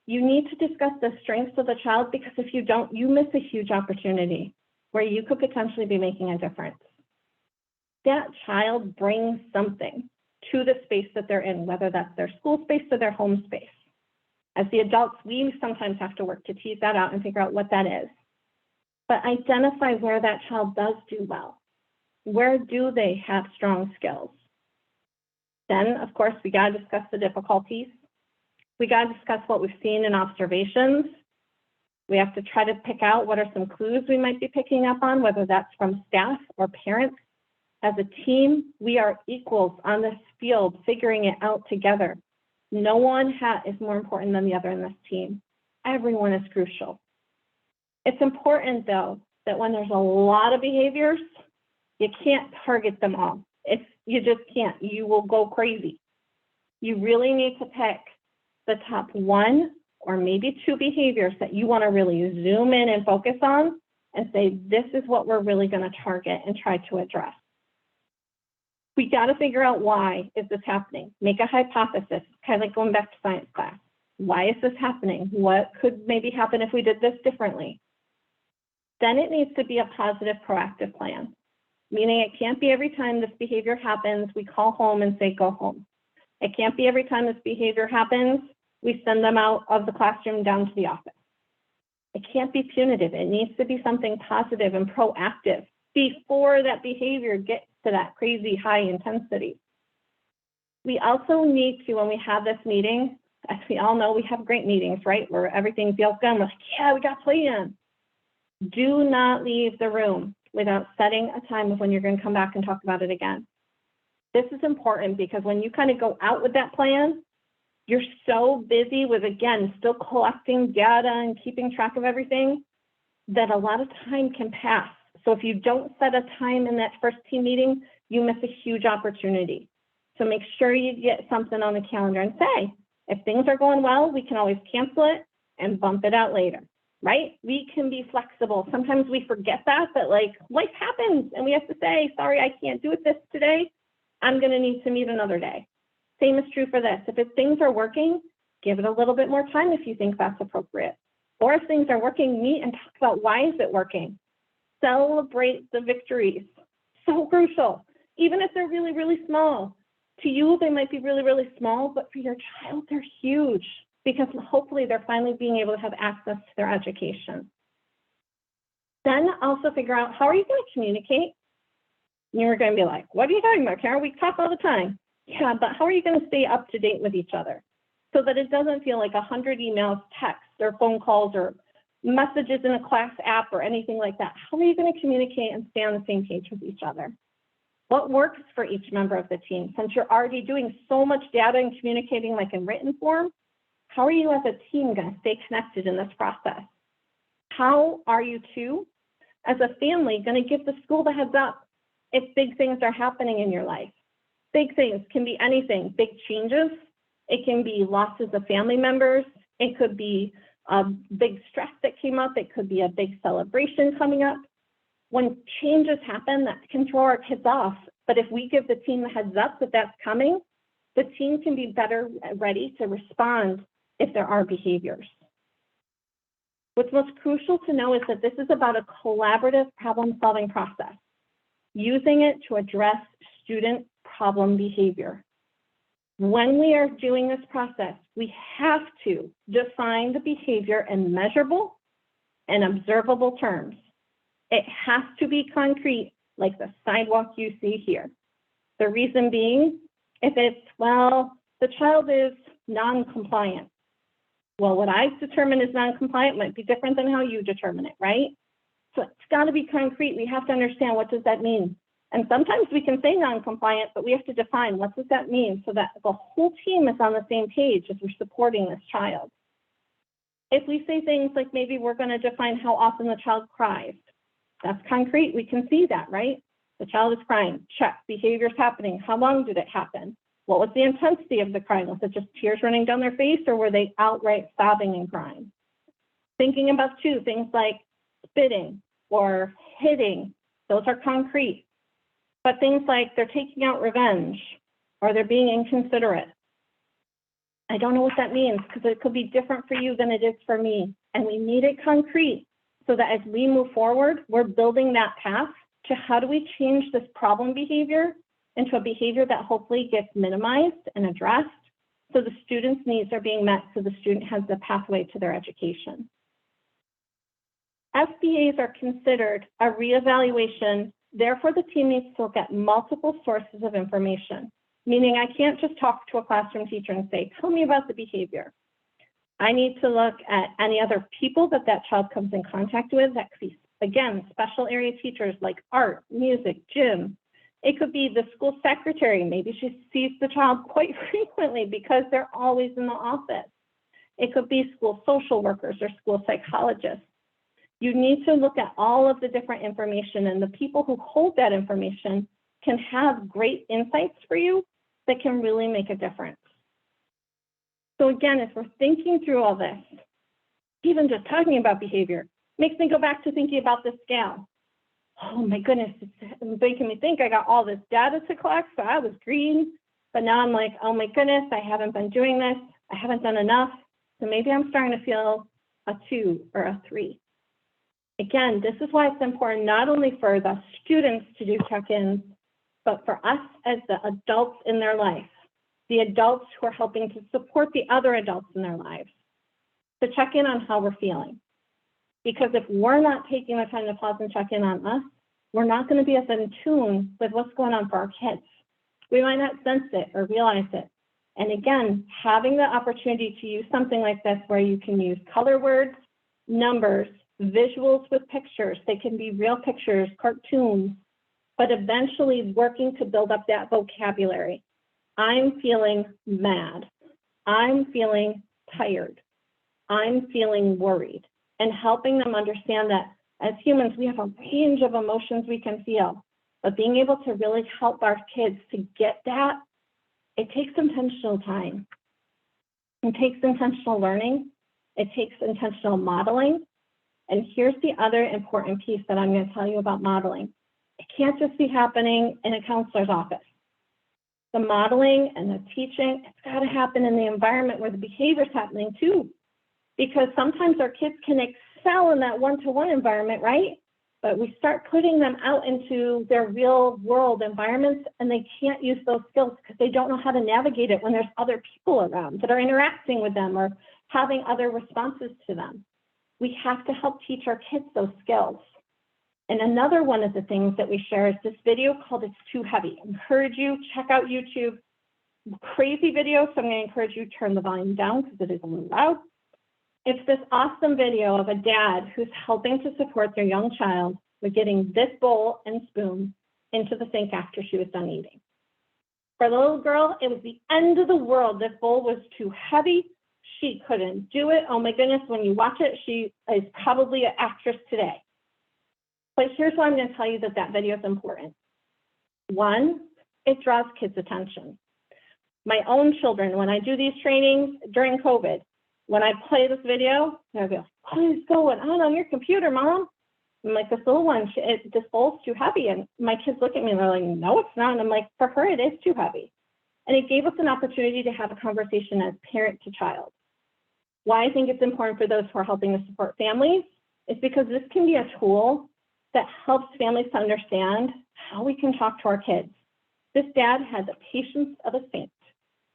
You need to discuss the strengths of the child, because if you don't, you miss a huge opportunity where you could potentially be making a difference. That child brings something to the space that they're in, whether that's their school space or their home space. As the adults, we sometimes have to work to tease that out and figure out what that is. But identify where that child does do well. Where do they have strong skills? Then, of course, we got to discuss the difficulties. We got to discuss what we've seen in observations. We have to try to pick out what are some clues we might be picking up on, whether that's from staff or parents. As a team, we are equals on this field, figuring it out together. No one is more important than the other in this team. Everyone is crucial. It's important, though, that when there's a lot of behaviors, you can't target them all. You just can't. You will go crazy. You really need to pick the top one or maybe two behaviors that you want to really zoom in and focus on and say, this is what we're really going to target and try to address. We got to figure out, why is this happening? Make a hypothesis, kind of like going back to science class. Why is this happening? What could maybe happen if we did this differently? Then it needs to be a positive, proactive plan. Meaning it can't be every time this behavior happens, we call home and say, go home. It can't be every time this behavior happens, we send them out of the classroom down to the office. It can't be punitive. It needs to be something positive and proactive before that behavior gets to that crazy high intensity. We also need to, when we have this meeting, as we all know, we have great meetings, right? Where everything feels good. We're like, yeah, we got a plan. Do not leave the room without setting a time of when you're going to come back and talk about it again. This is important because when you kind of go out with that plan, you're so busy with, again, still collecting data and keeping track of everything that a lot of time can pass. So if you don't set a time in that first team meeting, you miss a huge opportunity. So make sure you get something on the calendar and say, if things are going well, we can always cancel it and bump it out later. Right? We can be flexible. Sometimes we forget that like life happens and we have to say, sorry, I can't do it this today. I'm going to need to meet another day. Same is true for this. If things are working, give it a little bit more time if you think that's appropriate. Or if things are working, meet and talk about why is it working. Celebrate the victories. So crucial. Even if they're really, really small. To you, they might be really, really small, but for your child, they're huge because hopefully they're finally being able to have access to their education. Then also figure out, how are you going to communicate? You're going to be like, what are you talking about, Karen? We talk all the time. Yeah, but how are you going to stay up to date with each other so that it doesn't feel like 100 emails, texts, or phone calls, or messages in a class app or anything like that? How are you going to communicate and stay on the same page with each other? What works for each member of the team? Since you're already doing so much data and communicating like in written form, how are you as a team going to stay connected in this process? How are you two, as a family, going to give the school the heads up if big things are happening in your life? Big things can be anything, big changes. It can be losses of family members. It could be a big stress that came up. It could be a big celebration coming up. When changes happen, that can throw our kids off. But if we give the team the heads up that that's coming, the team can be better ready to respond if there are behaviors. What's most crucial to know is that this is about a collaborative problem-solving process, using it to address student problem behavior. When we are doing this process, we have to define the behavior in measurable and observable terms. It has to be concrete, like the sidewalk you see here. The reason being, if it's, well, the child is non-compliant. Well, what I determine as non-compliant might be different than how you determine it, right? So it's got to be concrete. We have to understand, what does that mean? And sometimes we can say non-compliant, but we have to define, what does that mean, so that the whole team is on the same page as we're supporting this child. If we say things like, maybe we're going to define how often the child cries, that's concrete. We can see that, right? The child is crying. Check. Behavior's happening. How long did it happen? What was the intensity of the crying? Was it just tears running down their face, or were they outright sobbing and crying? Thinking about too, things like spitting or hitting, those are concrete. But things like they're taking out revenge or they're being inconsiderate, I don't know what that means, because it could be different for you than it is for me. And we need it concrete so that as we move forward, we're building that path to how do we change this problem behavior into a behavior that hopefully gets minimized and addressed so the student's needs are being met, so the student has the pathway to their education. SBAs are considered a reevaluation. Therefore, the team needs to look at multiple sources of information, meaning I can't just talk to a classroom teacher and say, tell me about the behavior. I need to look at any other people that that child comes in contact with. That could be, again, special area teachers like art, music, gym. It could be the school secretary. Maybe she sees the child quite frequently because they're always in the office. It could be school social workers or school psychologists. You need to look at all of the different information, and the people who hold that information can have great insights for you that can really make a difference. So again, if we're thinking through all this, even just talking about behavior, makes me go back to thinking about the scale. Oh my goodness, it's making me think I got all this data to collect, so I was green, but now I'm like, oh my goodness, I haven't been doing this, I haven't done enough, so maybe I'm starting to feel a 2 or a 3. Again, this is why it's important not only for the students to do check-ins, but for us as the adults in their life, the adults who are helping to support the other adults in their lives, to check in on how we're feeling. Because if we're not taking the time to pause and check in on us, we're not going to be as in tune with what's going on for our kids. We might not sense it or realize it. And again, having the opportunity to use something like this where you can use color words, numbers, visuals with pictures. They can be real pictures, cartoons, but eventually working to build up that vocabulary. I'm feeling mad. I'm feeling tired. I'm feeling worried. And helping them understand that as humans, we have a range of emotions we can feel, but being able to really help our kids to get that, it takes intentional time. It takes intentional learning. It takes intentional modeling. And here's the other important piece that I'm going to tell you about modeling. It can't just be happening in a counselor's office. The modeling and the teaching, it's got to happen in the environment where the behavior is happening too. Because sometimes our kids can excel in that one-to-one environment, right? but we start putting them out into their real world environments and they can't use those skills because they don't know how to navigate it when there's other people around that are interacting with them or having other responses to them. We have to help teach our kids those skills. And another one of the things that we share is this video called It's Too Heavy. I encourage you, check out YouTube. Crazy video, so I'm going to encourage you to turn the volume down because it is a little loud. It's this awesome video of a dad who's helping to support their young child with getting this bowl and spoon into the sink after she was done eating. For the little girl, it was the end of the world. This bowl was too heavy. She couldn't do it. Oh my goodness, when you watch it, she is probably an actress today. But here's why I'm going to tell you that that video is important. One, it draws kids' attention. My own children, when I do these trainings during COVID, when I play this video, they'll go, what is going on your computer, Mom? I'm like, this little one, this bowl's too heavy. And my kids look at me and they're like, no, it's not. And I'm like, for her, it is too heavy. And it gave us an opportunity to have a conversation as parent to child. Why I think it's important for those who are helping to support families is because this can be a tool that helps families to understand how we can talk to our kids. This dad had the patience of a saint.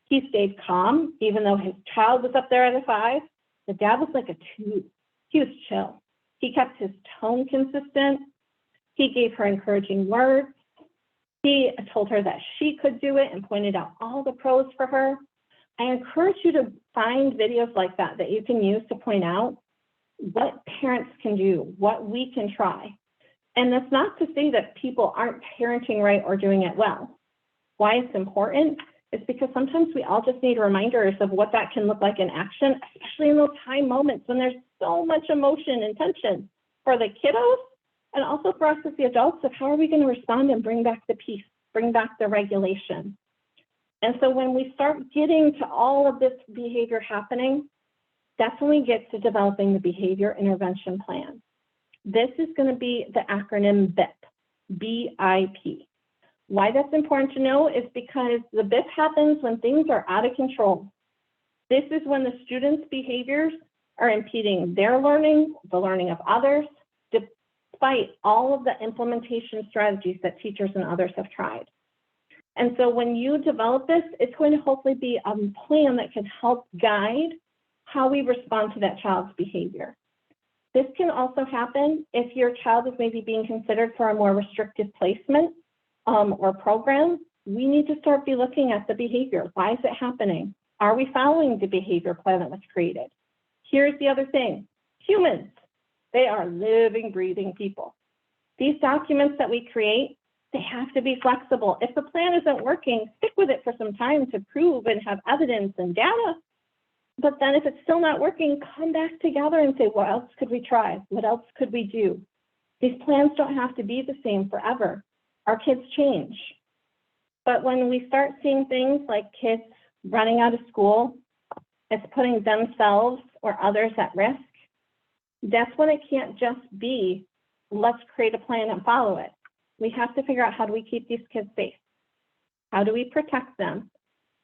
He stayed calm, even though his child was up there at a 5. The dad was like a 2. He was chill. He kept his tone consistent. He gave her encouraging words. He told her that she could do it and pointed out all the pros for her. I encourage you to find videos like that that you can use to point out what parents can do, what we can try. And that's not to say that people aren't parenting right or doing it well. Why it's important is because sometimes we all just need reminders of what that can look like in action, especially in those high moments when there's so much emotion and tension for the kiddos and also for us as the adults of how are we going to respond and bring back the peace, bring back the regulation. And so when we start getting to all of this behavior happening, that's when we get to developing the behavior intervention plan. This is going to be the acronym BIP, BIP. Why that's important to know is because the BIP happens when things are out of control. This is when the students' behaviors are impeding their learning, the learning of others, despite all of the implementation strategies that teachers and others have tried. And so when you develop this, it's going to hopefully be a plan that can help guide how we respond to that child's behavior. This can also happen if your child is maybe being considered for a more restrictive placement or program. We need to start be looking at the behavior. Why is it happening? Are we following the behavior plan that was created? Here's the other thing. Humans, they are living, breathing people. These documents that we create, they have to be flexible. If the plan isn't working, stick with it for some time to prove and have evidence and data. But then if it's still not working, come back together and say, what else could we try? What else could we do? These plans don't have to be the same forever. Our kids change. But when we start seeing things like kids running out of school, it's putting themselves or others at risk, that's when it can't just be, let's create a plan and follow it. We have to figure out, how do we keep these kids safe? How do we protect them?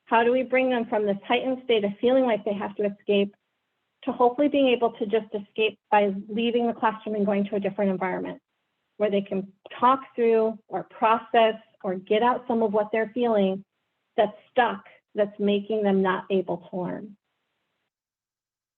How do we bring them from this heightened state of feeling like they have to escape to hopefully being able to just escape by leaving the classroom and going to a different environment where they can talk through or process or get out some of what they're feeling that's stuck, that's making them not able to learn.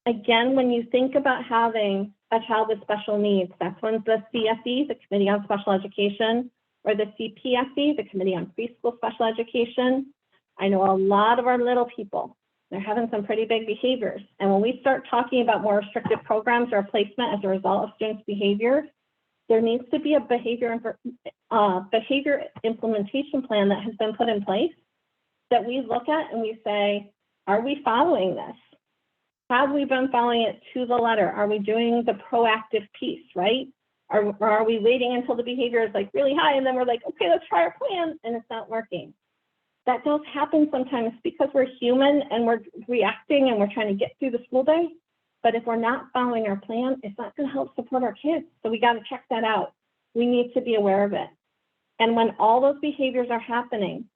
Again, when you think about having a child with special needs, that's when the CSE, the Committee on Special Education, or the CPSE, the Committee on Preschool Special Education. I know a lot of our little people, they're having some pretty big behaviors. And when we start talking about more restrictive programs or placement as a result of students' behavior, there needs to be a behavior implementation plan that has been put in place that we look at and we say, are we following this? Have we been following it to the letter? Are we doing the proactive piece, right? Or are we waiting until the behavior is like really high and then we're like, okay, let's try our plan and it's not working? That does happen sometimes because we're human and we're reacting and we're trying to get through the school day. But if we're not following our plan, it's not going to help support our kids. So we got to check that out. We need to be aware of it. And when all those behaviors are happening,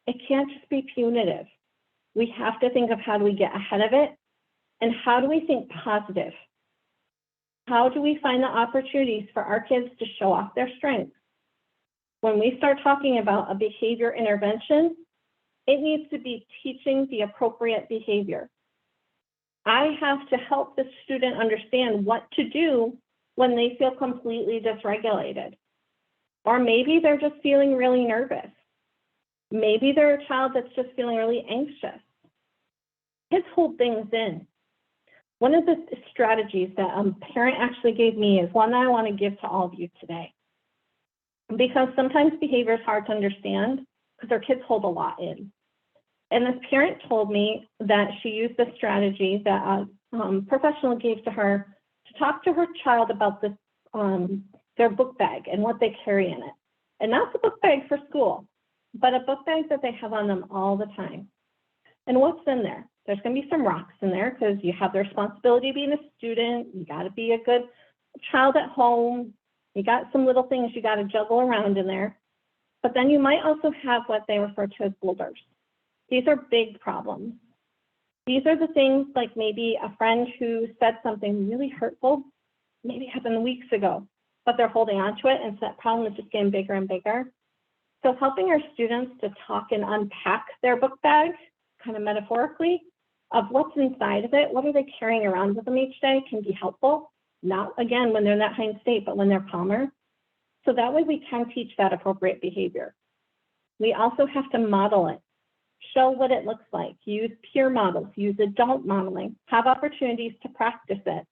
it can't just be punitive. We have to think of, how do we get ahead of it? And how do we think positive? How do we find the opportunities for our kids to show off their strengths? When we start talking about a behavior intervention, it needs to be teaching the appropriate behavior. I have to help the student understand what to do when they feel completely dysregulated. Or maybe they're just feeling really nervous. Maybe they're a child that's just feeling really anxious. Kids hold things in. One of the strategies that a parent actually gave me is one that I want to give to all of you today. Because sometimes behavior is hard to understand because their kids hold a lot in. And this parent told me that she used this strategy that a professional gave to her to talk to her child about this, their book bag and what they carry in it. And not the book bag for school, but a book bag that they have on them all the time. And what's in there? There's going to be some rocks in there because you have the responsibility of being a student. You got to be a good child at home. You got some little things you got to juggle around in there. But then you might also have what they refer to as boulders. These are big problems. These are the things like maybe a friend who said something really hurtful, maybe happened weeks ago, but they're holding on to it, and so that problem is just getting bigger and bigger. So helping our students to talk and unpack their book bag, kind of metaphorically, of what's inside of it, what are they carrying around with them each day can be helpful. Not, again, when they're in that heightened state, but when they're calmer. So that way we can teach that appropriate behavior. We also have to model it. Show what it looks like, use peer models, use adult modeling, have opportunities to practice it.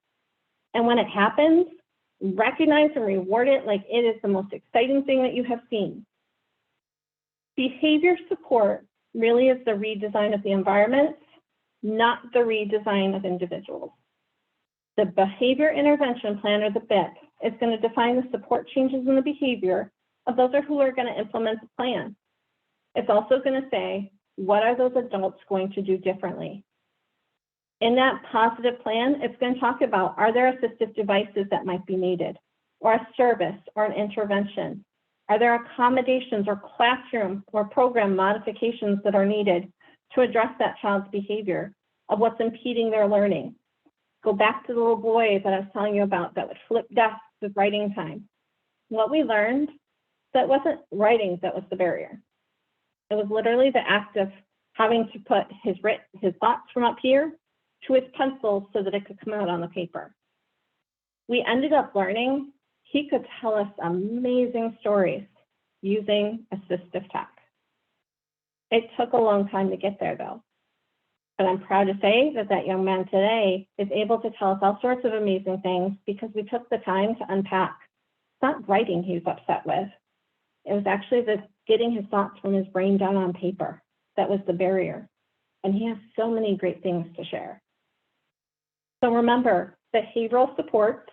And when it happens, recognize and reward it like it is the most exciting thing that you have seen. Behavior support really is the redesign of the environment, not the redesign of individuals. The behavior intervention plan, or the BIP, is going to define the support changes in the behavior of those who are going to implement the plan. It's also going to say, what are those adults going to do differently? In that positive plan, it's going to talk about, are there assistive devices that might be needed, or a service or an intervention? Are there accommodations or classroom or program modifications that are needed to address that child's behavior of what's impeding their learning? Go back to the little boy that I was telling you about that would flip desks with writing time. What we learned, that wasn't writing that was the barrier. It was literally the act of having to put his thoughts from up here to his pencil so that it could come out on the paper. We ended up learning he could tell us amazing stories using assistive tech. It took a long time to get there though. But I'm proud to say that that young man today is able to tell us all sorts of amazing things because we took the time to unpack. It's not writing he was upset with. It was actually the getting his thoughts from his brain down on paper. That was the barrier. And he has so many great things to share. So remember, behavioral support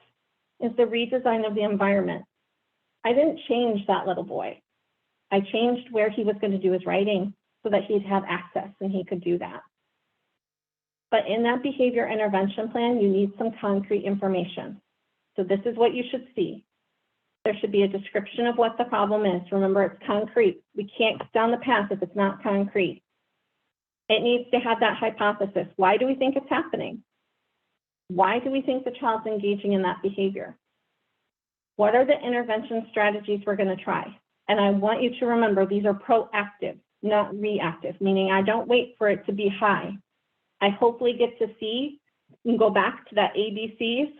is the redesign of the environment. I didn't change that little boy. I changed where he was going to do his writing so that he'd have access and he could do that. But in that behavior intervention plan, you need some concrete information. So this is what you should see. There should be a description of what the problem is. Remember, it's concrete. We can't get down the path if it's not concrete. It needs to have that hypothesis. Why do we think it's happening? Why do we think the child's engaging in that behavior? What are the intervention strategies we're going to try? And I want you to remember these are proactive, not reactive, meaning I don't wait for it to be high. I hopefully get to see and go back to that ABCs.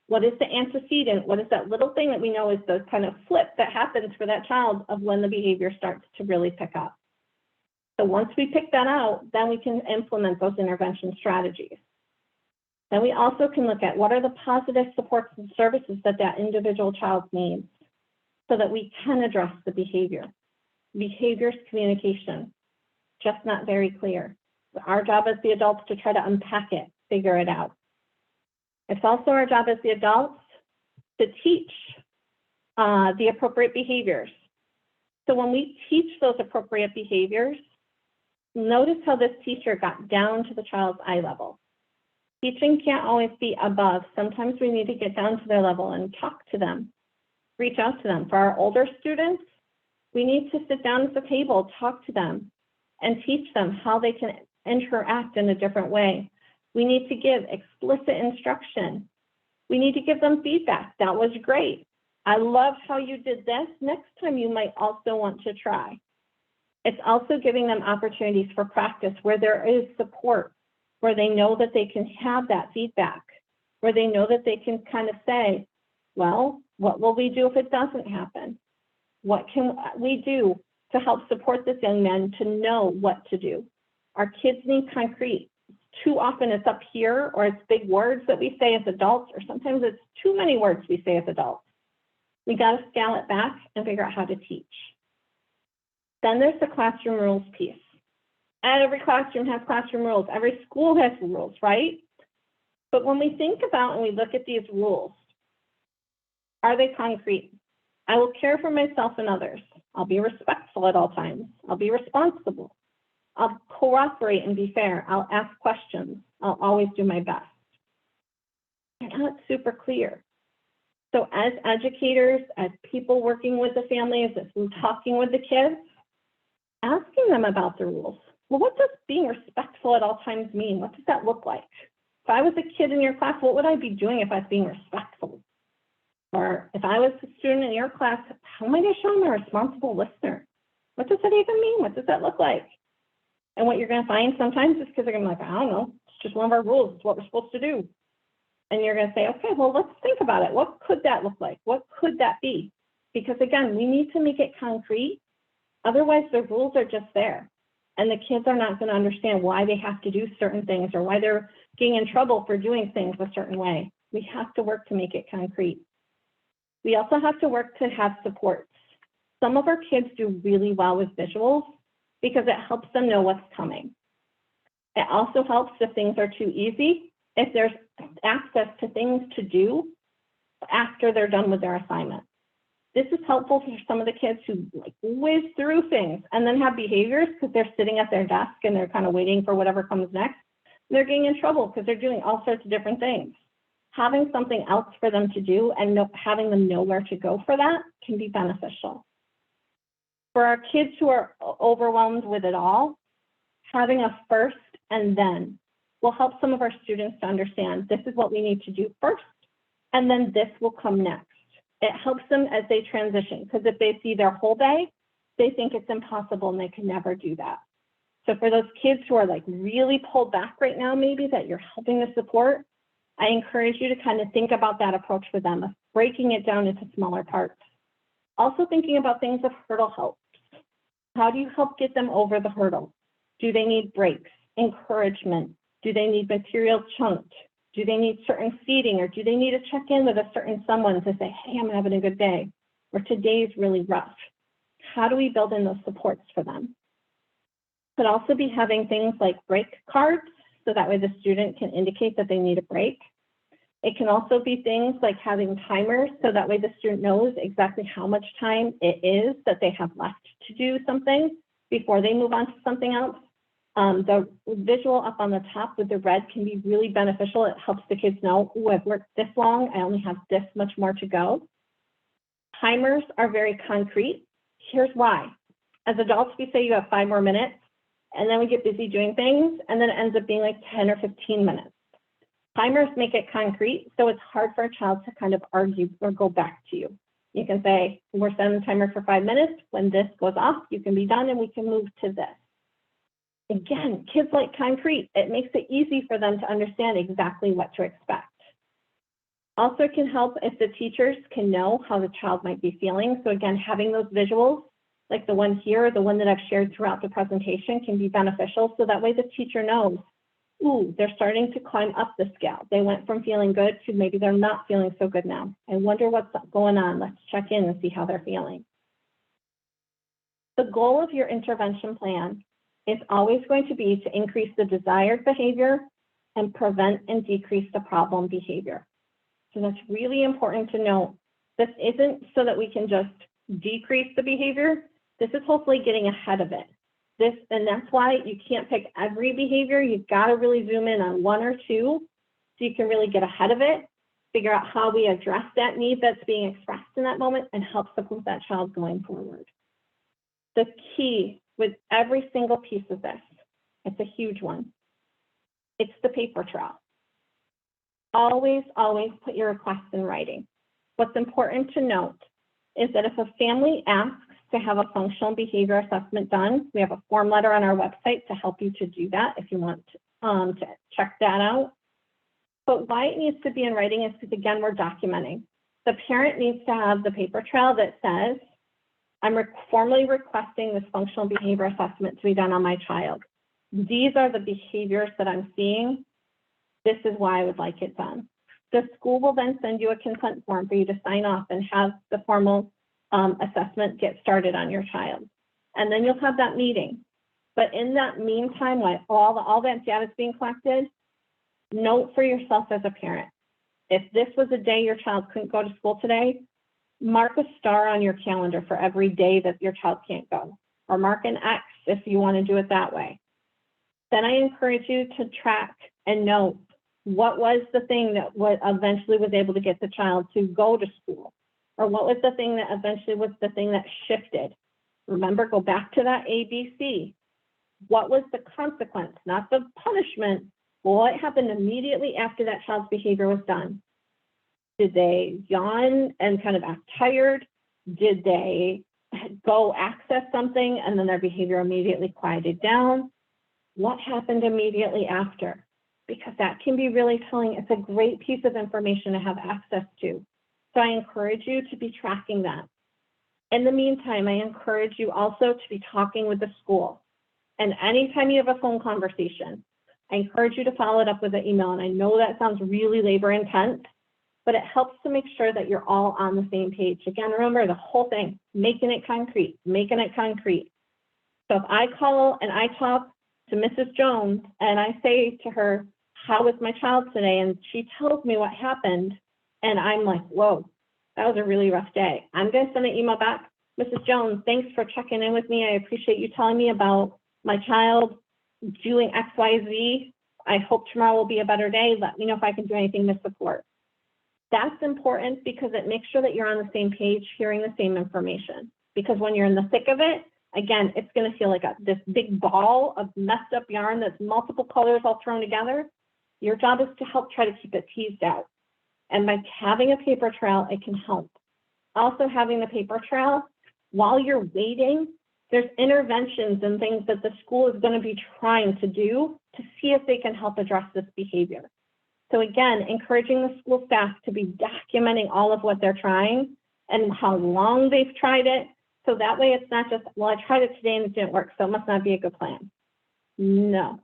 What is the antecedent? What is that little thing that we know is the kind of flip that happens for that child of when the behavior starts to really pick up? So once we pick that out, then we can implement those intervention strategies. Then we also can look at what are the positive supports and services that that individual child needs so that we can address the behavior. Behavior's communication, just not very clear. Our job as the adults to try to unpack it, figure it out. It's also our job as the adults to teach the appropriate behaviors. So when we teach those appropriate behaviors, notice how this teacher got down to the child's eye level. Teaching can't always be above. Sometimes we need to get down to their level and talk to them, reach out to them. For our older students, we need to sit down at the table, talk to them, and teach them how they can interact in a different way. We need to give explicit instruction. We need to give them feedback. That was great. I love how you did this. Next time you might also want to try. It's also giving them opportunities for practice where there is support, where they know that they can have that feedback, where they know that they can kind of say, well, what will we do if it doesn't happen? What can we do to help support this young man to know what to do? Our kids need concrete. Too often it's up here, or it's big words that we say as adults, or sometimes it's too many words we say as adults. We got to scale it back and figure out how to teach. Then there's the classroom rules piece. Every classroom has classroom rules. Every school has rules, right? But when we think about and we look at these rules, are they concrete? I will care for myself and others. I'll be respectful at all times. I'll be responsible. I'll cooperate and be fair. I'll ask questions. I'll always do my best. They're not super clear. So as educators, as people working with the families, as we're talking with the kids, asking them about the rules. Well, what does being respectful at all times mean? What does that look like? If I was a kid in your class, what would I be doing if I was being respectful? Or if I was a student in your class, how am I going to show I'm a responsible listener? What does that even mean? What does that look like? And what you're going to find sometimes is because they're going to be like, I don't know, it's just one of our rules. It's what we're supposed to do. And you're going to say, okay, well, let's think about it. What could that look like? What could that be? Because again, we need to make it concrete. Otherwise, the rules are just there. And the kids are not going to understand why they have to do certain things or why they're getting in trouble for doing things a certain way. We have to work to make it concrete. We also have to work to have supports. Some of our kids do really well with visuals because it helps them know what's coming. It also helps if things are too easy, if there's access to things to do after they're done with their assignment. This is helpful for some of the kids who like whiz through things and then have behaviors because they're sitting at their desk and they're kind of waiting for whatever comes next. They're getting in trouble because they're doing all sorts of different things. Having something else for them to do and having them know where to go for that can be beneficial. For our kids who are overwhelmed with it all, having a first and then will help some of our students to understand this is what we need to do first, and then this will come next. It helps them as they transition, because if they see their whole day, they think it's impossible and they can never do that. So for those kids who are like really pulled back right now, maybe that you're helping to support, I encourage you to kind of think about that approach for them, of breaking it down into smaller parts. Also thinking about things of hurdle helps. How do you help get them over the hurdle? Do they need breaks, encouragement? Do they need material chunked? Do they need certain feeding, or do they need to check in with a certain someone to say, hey, I'm having a good day, or today's really rough? How do we build in those supports for them? Could also be having things like break cards, so that way the student can indicate that they need a break. It can also be things like having timers, so that way the student knows exactly how much time it is that they have left to do something before they move on to something else. The visual up on the top with the red can be really beneficial. It helps the kids know, oh, I've worked this long, I only have this much more to go. Timers are very concrete. Here's why. As adults, we say you have 5 more minutes, and then we get busy doing things, and then it ends up being like 10 or 15 minutes. Timers make it concrete, so it's hard for a child to kind of argue or go back to you. You can say, we're setting the timer for 5 minutes. When this goes off, you can be done and we can move to this. Again, kids like concrete. It makes it easy for them to understand exactly what to expect. Also, it can help if the teachers can know how the child might be feeling. So again, having those visuals, like the one here, or the one that I've shared throughout the presentation, can be beneficial. So that way the teacher knows, ooh, they're starting to climb up the scale. They went from feeling good to maybe they're not feeling so good now. I wonder what's going on. Let's check in and see how they're feeling. The goal of your intervention plan is always going to be to increase the desired behavior and prevent and decrease the problem behavior. So that's really important to note. This isn't so that we can just decrease the behavior. This is hopefully getting ahead of it. And that's why you can't pick every behavior. You've got to really zoom in on 1 or 2 so you can really get ahead of it, figure out how we address that need that's being expressed in that moment, and help support that child going forward. The key with every single piece of this, it's a huge one. It's the paper trail. Always, always put your requests in writing. What's important to note is that if a family asks to have a functional behavior assessment done, we have a form letter on our website to help you to do that if you want to check that out. But why it needs to be in writing is because, again, we're documenting. The parent needs to have the paper trail that says, I'm formally requesting this functional behavior assessment to be done on my child. These are the behaviors that I'm seeing. This is why I would like it done. The school will then send you a consent form for you to sign off and have the formal assessment get started on your child. And then you'll have that meeting. But in that meantime, while all that data is being collected, note for yourself as a parent. If this was a day your child couldn't go to school today, mark a star on your calendar for every day that your child can't go, or mark an X if you want to do it that way. Then I encourage you to track and note what was the thing that eventually was able to get the child to go to school, or what was the thing that eventually was the thing that shifted. Remember, go back to that ABC. What was the consequence, not the punishment? What happened immediately after that child's behavior was done? Did they yawn and kind of act tired? Did they go access something and then their behavior immediately quieted down? What happened immediately after? Because that can be really telling. It's a great piece of information to have access to. So I encourage you to be tracking that. In the meantime, I encourage you also to be talking with the school. And anytime you have a phone conversation, I encourage you to follow it up with an email. And I know that sounds really labor intense, but it helps to make sure that you're all on the same page. Again, remember the whole thing, making it concrete, making it concrete. So if I call and I talk to Mrs. Jones and I say to her, how was my child today? And she tells me what happened. And I'm like, whoa, that was a really rough day. I'm going to send an email back. Mrs. Jones, thanks for checking in with me. I appreciate you telling me about my child doing X, Y, Z. I hope tomorrow will be a better day. Let me know if I can do anything to support. That's important because it makes sure that you're on the same page, hearing the same information. Because when you're in the thick of it, again, it's going to feel like this big ball of messed up yarn that's multiple colors all thrown together. Your job is to help try to keep it teased out. And by having a paper trail, it can help. Also having the paper trail, while you're waiting, there's interventions and things that the school is going to be trying to do to see if they can help address this behavior. So again, encouraging the school staff to be documenting all of what they're trying and how long they've tried it. So that way it's not just, well, I tried it today and it didn't work, so it must not be a good plan. No,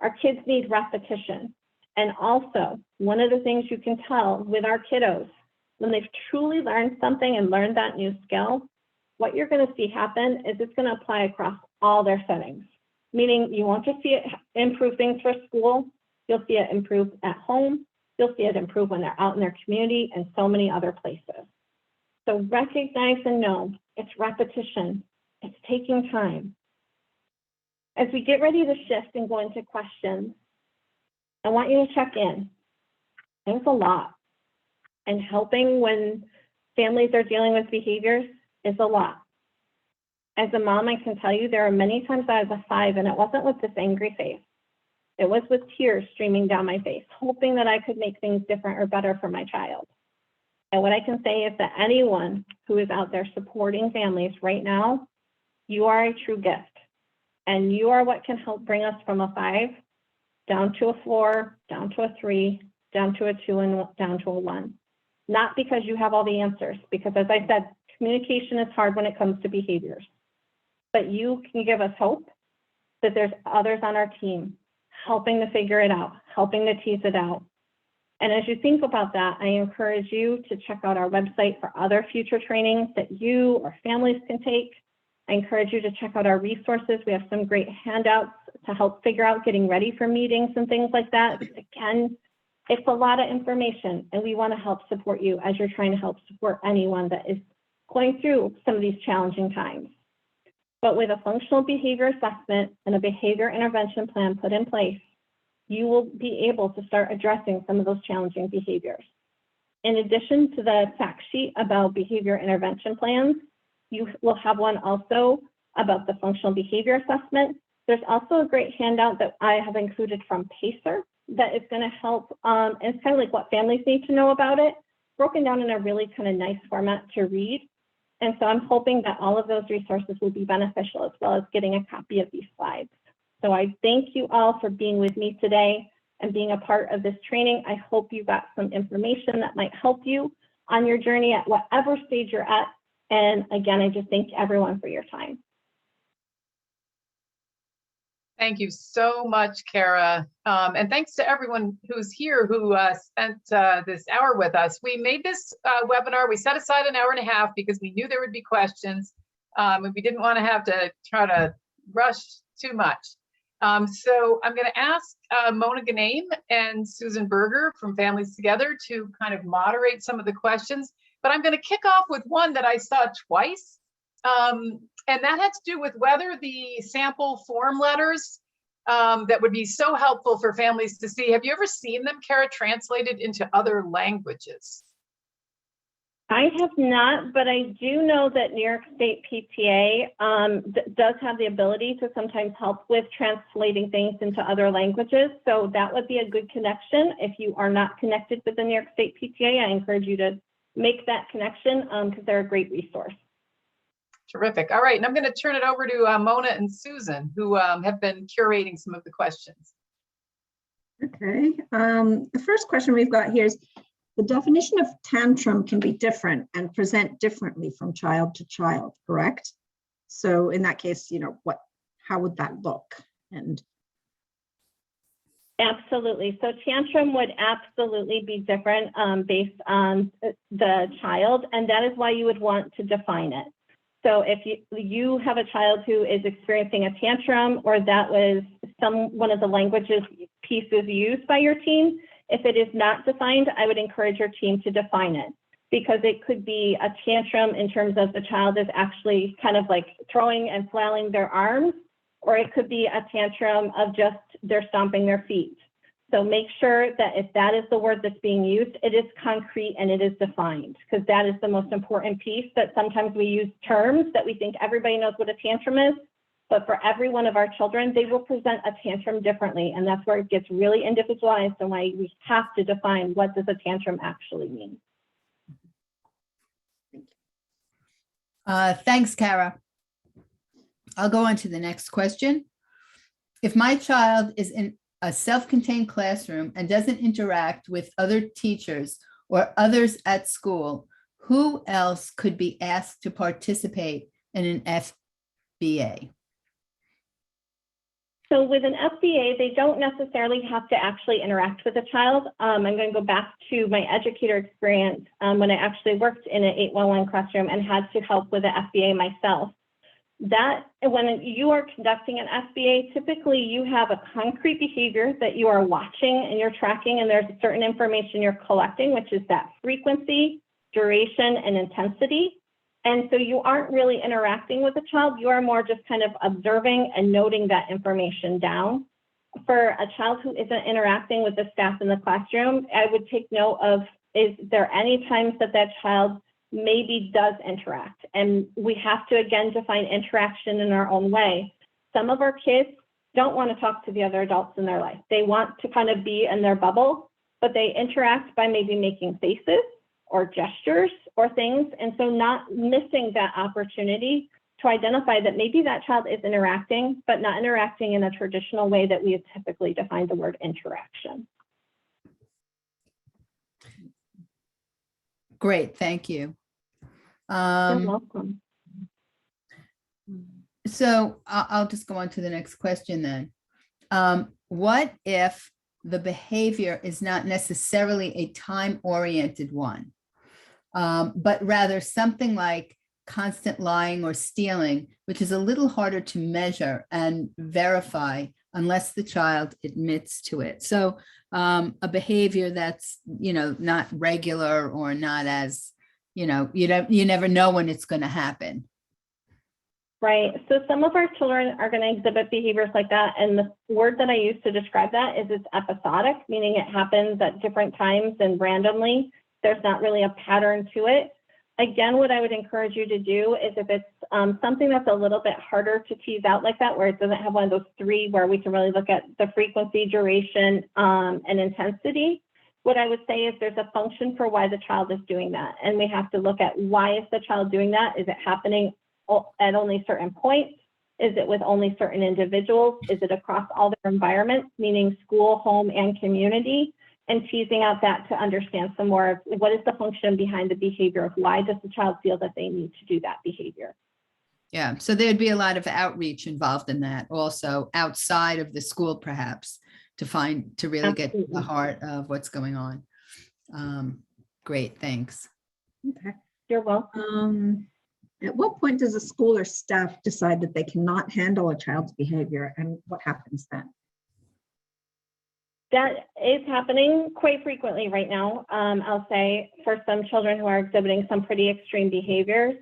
our kids need repetition. And also, one of the things you can tell with our kiddos, when they've truly learned something and learned that new skill, what you're going to see happen is it's going to apply across all their settings. Meaning you won't just see it improve things for school, you'll see it improve at home, you'll see it improve when they're out in their community and so many other places. So recognize and know it's repetition, it's taking time. As we get ready to shift and go into questions, I want you to check in. There's a lot. And helping when families are dealing with behaviors is a lot. As a mom, I can tell you there are many times I was a 5 and it wasn't with this angry face. It was with tears streaming down my face, hoping that I could make things different or better for my child. And what I can say is that anyone who is out there supporting families right now, you are a true gift. And you are what can help bring us from a 5 down to a 4, down to a 3, down to a 2, and down to a 1. Not because you have all the answers, because as I said, communication is hard when it comes to behaviors. But you can give us hope that there's others on our team helping to figure it out, helping to tease it out. And as you think about that, I encourage you to check out our website for other future trainings that you or families can take. I encourage you to check out our resources. We have some great handouts to help figure out getting ready for meetings and things like that. Again, it's a lot of information and we want to help support you as you're trying to help support anyone that is going through some of these challenging times. But with a functional behavior assessment and a behavior intervention plan put in place, you will be able to start addressing some of those challenging behaviors. In addition to the fact sheet about behavior intervention plans, you will have one also about the functional behavior assessment. There's also a great handout that I have included from PACER that is going to help. And it's kind of like what families need to know about it, broken down in a really kind of nice format to read. And so I'm hoping that all of those resources will be beneficial, as well as getting a copy of these slides. So I thank you all for being with me today and being a part of this training. I hope you got some information that might help you on your journey at whatever stage you're at. And again, I just thank everyone for your time. Thank you so much, Kara. And thanks to everyone who's here who spent this hour with us. We made this webinar, we set aside an hour and a half because we knew there would be questions, and we didn't want to have to try to rush too much. So I'm going to ask Mona Ghanem and Susan Berger from Families Together to kind of moderate some of the questions, but I'm going to kick off with one that I saw twice. And that had to do with whether the sample form letters that would be so helpful for families to see. Have you ever seen them, Kara, translated into other languages? I have not, but I do know that New York State PTA does have the ability to sometimes help with translating things into other languages. So that would be a good connection. If you are not connected with the New York State PTA, I encourage you to make that connection because they're a great resource. Terrific. All right, and I'm going to turn it over to Mona and Susan, who have been curating some of the questions. Okay, the first question we've got here is, the definition of tantrum can be different and present differently from child to child, correct? So in that case, you know, how would that look? And absolutely. So tantrum would absolutely be different based on the child, and that is why you would want to define it. So if you have a child who is experiencing a tantrum, or that was one of the languages pieces used by your team, if it is not defined, I would encourage your team to define it, because it could be a tantrum in terms of the child is actually kind of like throwing and flailing their arms, or it could be a tantrum of just they're stomping their feet. So make sure that if that is the word that's being used, it is concrete and it is defined, because that is the most important piece. That sometimes we use terms that we think everybody knows what a tantrum is, but for every one of our children, they will present a tantrum differently. And that's where it gets really individualized, and why we have to define what does a tantrum actually mean. Thanks, Kara. I'll go on to the next question. If my child is in a self-contained classroom and doesn't interact with other teachers or others at school, who else could be asked to participate in an FBA? So with an FBA, they don't necessarily have to actually interact with a child. I'm going to go back to my educator experience when I actually worked in an 811 classroom and had to help with an FBA myself. That when you are conducting an FBA, typically you have a concrete behavior that you are watching and you're tracking, and there's certain information you're collecting, which is that frequency, duration, and intensity. And so you aren't really interacting with the child. You are more just kind of observing and noting that information down. For a child who isn't interacting with the staff in the classroom, I would take note of, is there any times that that child maybe does interact? And we have to, again, define interaction in our own way. Some of our kids don't want to talk to the other adults in their life. They want to kind of be in their bubble, but they interact by maybe making faces or gestures or things. And so not missing that opportunity to identify that maybe that child is interacting, but not interacting in a traditional way that we have typically defined the word interaction. Great, thank you. You're welcome. So I'll just go on to the next question then. What if the behavior is not necessarily a time-oriented one, but rather something like constant lying or stealing, which is a little harder to measure and verify unless the child admits to it? So a behavior that's, not regular or not as, you never know when it's going to happen. Right. So some of our children are going to exhibit behaviors like that. And the word that I use to describe that is it's episodic, meaning it happens at different times and randomly. There's not really a pattern to it. Again, what I would encourage you to do is if it's something that's a little bit harder to tease out like that, where it doesn't have one of those three where we can really look at the frequency, duration, and intensity, what I would say is there's a function for why the child is doing that. And we have to look at why is the child doing that? Is it happening at only certain points? Is it with only certain individuals? Is it across all their environments, meaning school, home, and community? And teasing out that to understand some more of what is the function behind the behavior of why does the child feel that they need to do that behavior. Yeah, so there'd be a lot of outreach involved in that also outside of the school perhaps to really get to the heart of what's going on. Great, thanks. Okay. You're welcome. At what point does a school or staff decide that they cannot handle a child's behavior, and what happens then? That is happening quite frequently right now. I'll say for some children who are exhibiting some pretty extreme behaviors.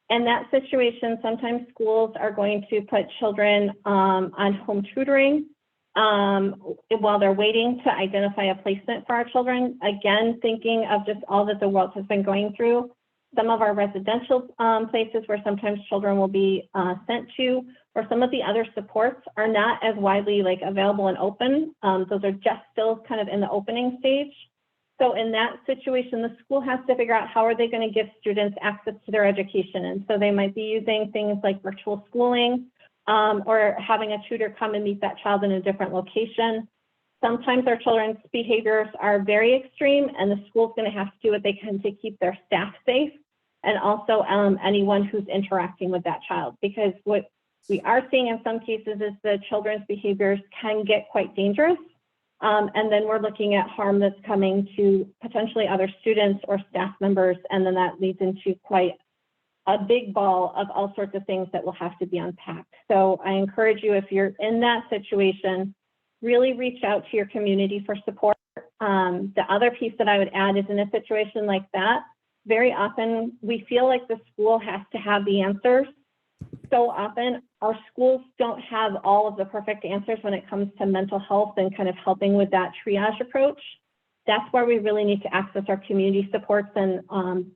In that situation, sometimes schools are going to put children on home tutoring while they're waiting to identify a placement for our children. Again, thinking of just all that the world has been going through. Some of our residential places where sometimes children will be sent to, or some of the other supports are not as widely available and open. Those are just still kind of in the opening stage. So in that situation, the school has to figure out how are they going to give students access to their education. And so they might be using things like virtual schooling or having a tutor come and meet that child in a different location. Sometimes our children's behaviors are very extreme and the school's going to have to do what they can to keep their staff safe and also anyone who's interacting with that child. Because what we are seeing in some cases is the children's behaviors can get quite dangerous. And then we're looking at harm that's coming to potentially other students or staff members. And then that leads into quite a big ball of all sorts of things that will have to be unpacked. So I encourage you, if you're in that situation, really reach out to your community for support. The other piece that I would add is in a situation like that, very often we feel like the school has to have the answers. So often our schools don't have all of the perfect answers when it comes to mental health and kind of helping with that triage approach. That's where we really need to access our community supports and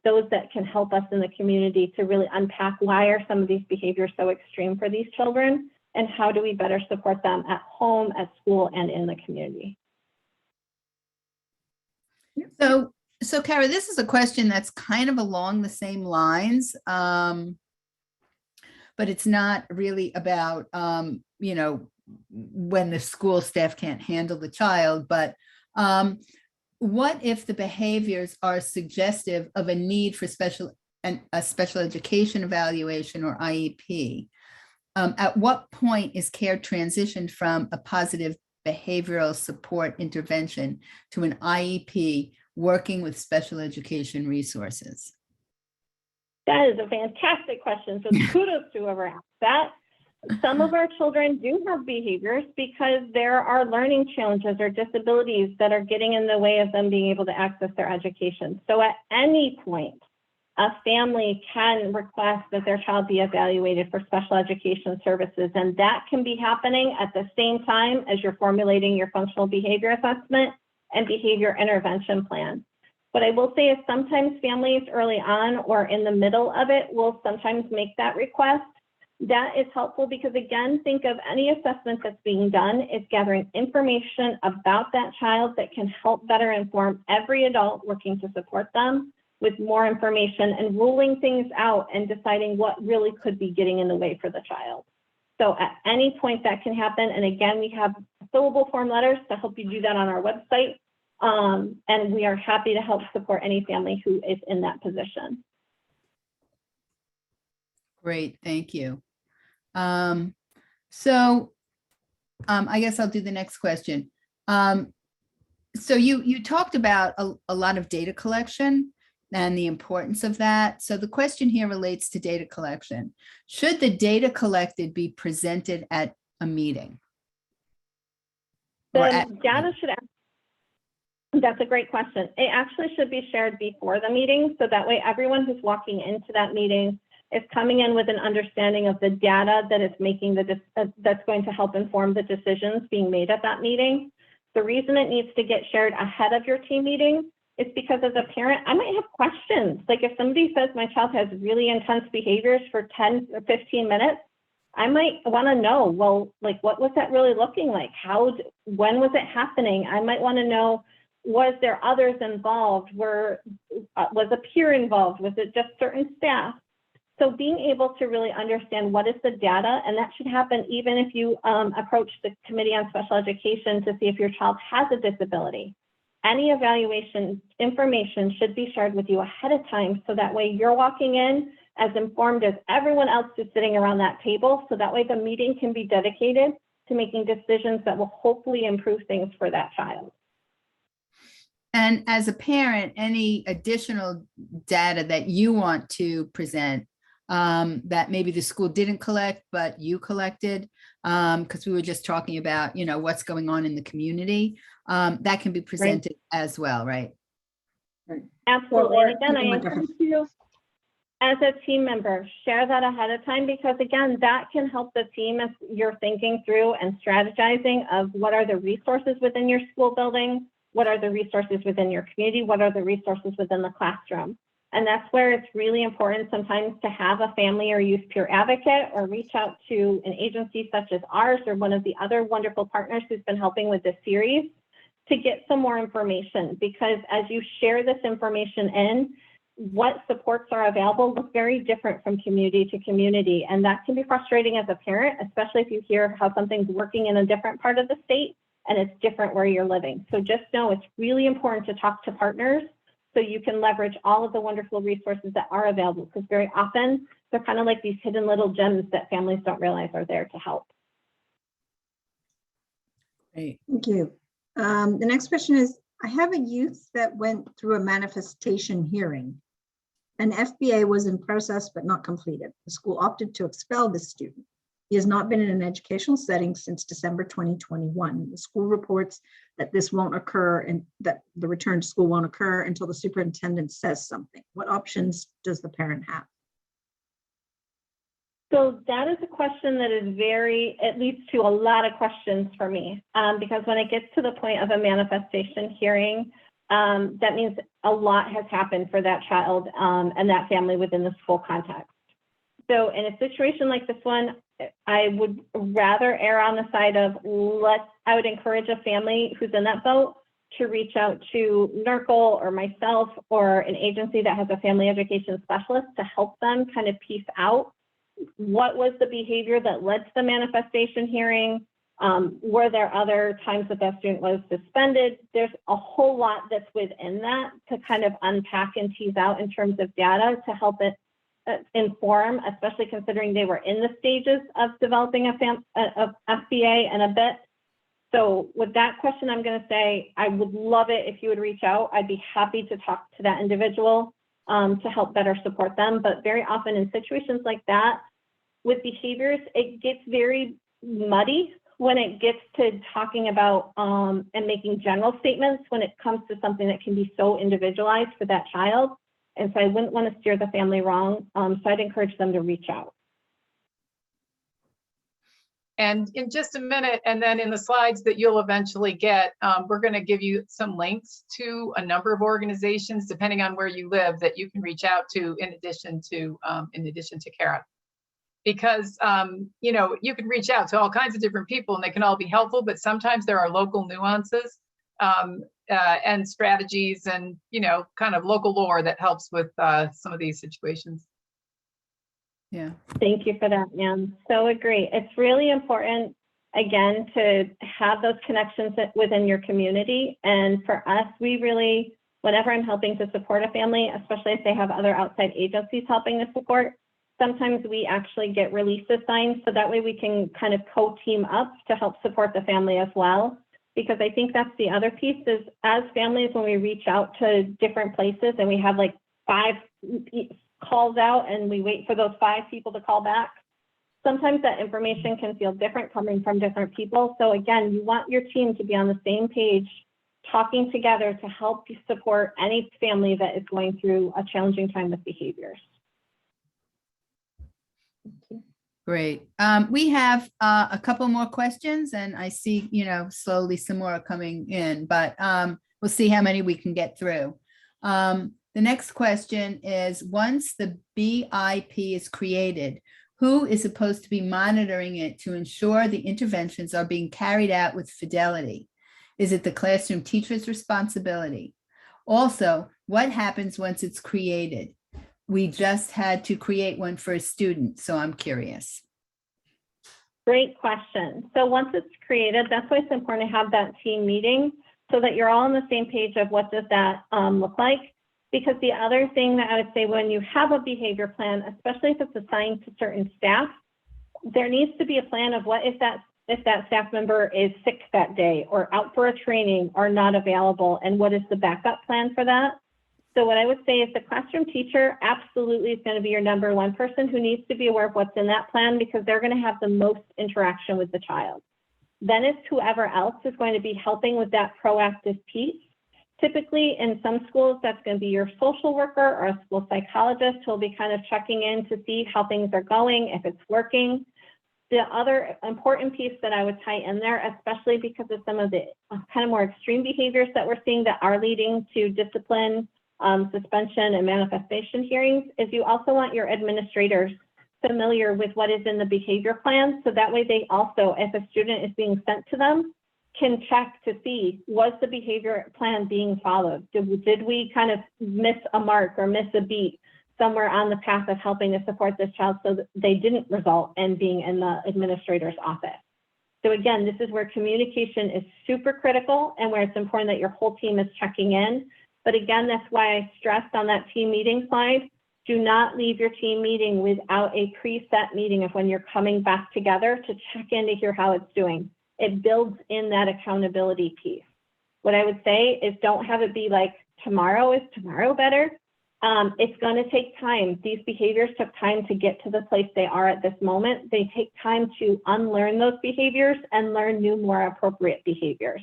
those that can help us in the community to really unpack why are some of these behaviors so extreme for these children and how do we better support them at home, at school, and in the community. So Kara, this is a question that's kind of along the same lines, but it's not really about, when the school staff can't handle the child, but what if the behaviors are suggestive of a need for a special education evaluation or IEP? At what point is care transitioned from a positive behavioral support intervention to an IEP working with special education resources? That is a fantastic question. So kudos to whoever asked that. Some of our children do have behaviors because there are learning challenges or disabilities that are getting in the way of them being able to access their education. So at any point, a family can request that their child be evaluated for special education services, and that can be happening at the same time as you're formulating your functional behavior assessment and behavior intervention plan. What I will say is sometimes families early on or in the middle of it will sometimes make that request. That is helpful because, again, think of any assessment that's being done is gathering information about that child that can help better inform every adult working to support them with more information and ruling things out and deciding what really could be getting in the way for the child. So at any point that can happen. And again, we have fillable form letters to help you do that on our website. And we are happy to help support any family who is in that position. Great, thank you. I guess I'll do the next question. So you talked about a lot of data collection and the importance of that. So the question here relates to data collection. Should the data collected be presented at a meeting? The data should, that's a great question. It actually should be shared before the meeting. So that way everyone who's walking into that meeting is coming in with an understanding of the data that is making that's going to help inform the decisions being made at that meeting. The reason it needs to get shared ahead of your team meeting It's because as a parent, I might have questions. Like if somebody says my child has really intense behaviors for 10 or 15 minutes, I might want to know, well, like, what was that really looking like? When was it happening? I might want to know, was there others involved? Was a peer involved? Was it just certain staff? So being able to really understand what is the data, and that should happen even if you approach the Committee on Special Education to see if your child has a disability. Any evaluation information should be shared with you ahead of time, so that way you're walking in as informed as everyone else is sitting around that table, so that way the meeting can be dedicated to making decisions that will hopefully improve things for that child. And as a parent, any additional data that you want to present that maybe the school didn't collect, but you collected, because we were just talking about, what's going on in the community, that can be presented as well, right? Absolutely. And again, I encourage you as a team member, share that ahead of time, because again, that can help the team as you're thinking through and strategizing of what are the resources within your school building, what are the resources within your community, what are the resources within the classroom. And that's where it's really important sometimes to have a family or youth peer advocate, or reach out to an agency such as ours or one of the other wonderful partners who's been helping with this series to get some more information, because as you share this information in, what supports are available look very different from community to community. And that can be frustrating as a parent, especially if you hear how something's working in a different part of the state and it's different where you're living. So just know it's really important to talk to partners so you can leverage all of the wonderful resources that are available, because very often they're kind of like these hidden little gems that families don't realize are there to help. Great. Thank you. The next question is, I have a youth that went through a manifestation hearing. An FBA was in process but not completed. The school opted to expel this student. He has not been in an educational setting since December 2021. The school reports that this won't occur and that the return to school won't occur until the superintendent says something. What options does the parent have? So that is a question that is it leads to a lot of questions for me, because when it gets to the point of a manifestation hearing, that means a lot has happened for that child and that family within the school context. So in a situation like this one, I would rather err on the side of I would encourage a family who's in that boat to reach out to NERCL or myself or an agency that has a family education specialist to help them kind of piece out what was the behavior that led to the manifestation hearing. Were there other times that student was suspended? There's a whole lot that's within that to kind of unpack and tease out in terms of data to help it inform, especially considering they were in the stages of developing a FBA and a BIT. So with that question, I'm going to say, I would love it if you would reach out. I'd be happy to talk to that individual to help better support them. But very often in situations like that, with behaviors, it gets very muddy when it gets to talking about and making general statements when it comes to something that can be so individualized for that child. And so I wouldn't want to steer the family wrong. So I'd encourage them to reach out. And in just a minute, and then in the slides that you'll eventually get, we're going to give you some links to a number of organizations, depending on where you live, that you can reach out to in addition to Kara. Because, you can reach out to all kinds of different people and they can all be helpful, but sometimes there are local nuances and strategies and, kind of local lore that helps with some of these situations. Yeah. Thank you for that, ma'am. So agree. It's really important, again, to have those connections within your community. And for us, whenever I'm helping to support a family, especially if they have other outside agencies helping to support, sometimes we actually get releases signed, so that way we can kind of co-team up to help support the family as well. Because I think that's the other piece is, as families, when we reach out to different places and we have like 5 calls out and we wait for those 5 people to call back, sometimes that information can feel different coming from different people. So again, you want your team to be on the same page, talking together to help you support any family that is going through a challenging time with behaviors. Great. We have a couple more questions and I see, slowly some more are coming in, but we'll see how many we can get through. The next question is, once the BIP is created, who is supposed to be monitoring it to ensure the interventions are being carried out with fidelity? Is it the classroom teacher's responsibility? Also, what happens once it's created? We just had to create one for a student, so I'm curious. Great question. So once it's created, that's why it's important to have that team meeting so that you're all on the same page of what does that look like. Because the other thing that I would say, when you have a behavior plan, especially if it's assigned to certain staff, there needs to be a plan of what if that staff member is sick that day or out for a training or not available, and what is the backup plan for that. So what I would say is the classroom teacher absolutely is going to be your number one person who needs to be aware of what's in that plan, because they're going to have the most interaction with the child. Then it's whoever else is going to be helping with that proactive piece. Typically in some schools, that's going to be your social worker or a school psychologist who will be kind of checking in to see how things are going, if it's working. The other important piece that I would tie in there, especially because of some of the kind of more extreme behaviors that we're seeing that are leading to discipline, suspension, and manifestation hearings, is you also want your administrators familiar with what is in the behavior plan. So that way they also, if a student is being sent to them, can check to see, was the behavior plan being followed? Did we kind of miss a mark or miss a beat somewhere on the path of helping to support this child so that they didn't result in being in the administrator's office? So again, this is where communication is super critical and where it's important that your whole team is checking in. But again, that's why I stressed on that team meeting slide, do not leave your team meeting without a preset meeting of when you're coming back together to check in to hear how it's doing. It builds in that accountability piece. What I would say is don't have it be like, tomorrow is tomorrow better. It's going to take time. These behaviors took time to get to the place they are at this moment. They take time to unlearn those behaviors and learn new, more appropriate behaviors.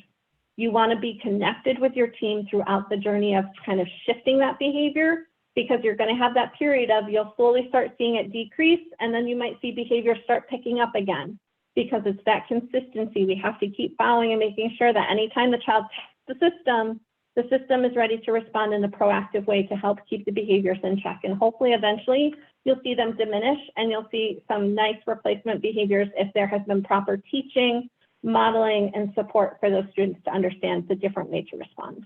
You want to be connected with your team throughout the journey of kind of shifting that behavior, because you're going to have that period of you'll slowly start seeing it decrease, and then you might see behavior start picking up again, because it's that consistency. We have to keep following and making sure that anytime the child tests the system is ready to respond in a proactive way to help keep the behaviors in check. And hopefully eventually you'll see them diminish, and you'll see some nice replacement behaviors if there has been proper teaching, modeling, and support for those students to understand the different way to respond.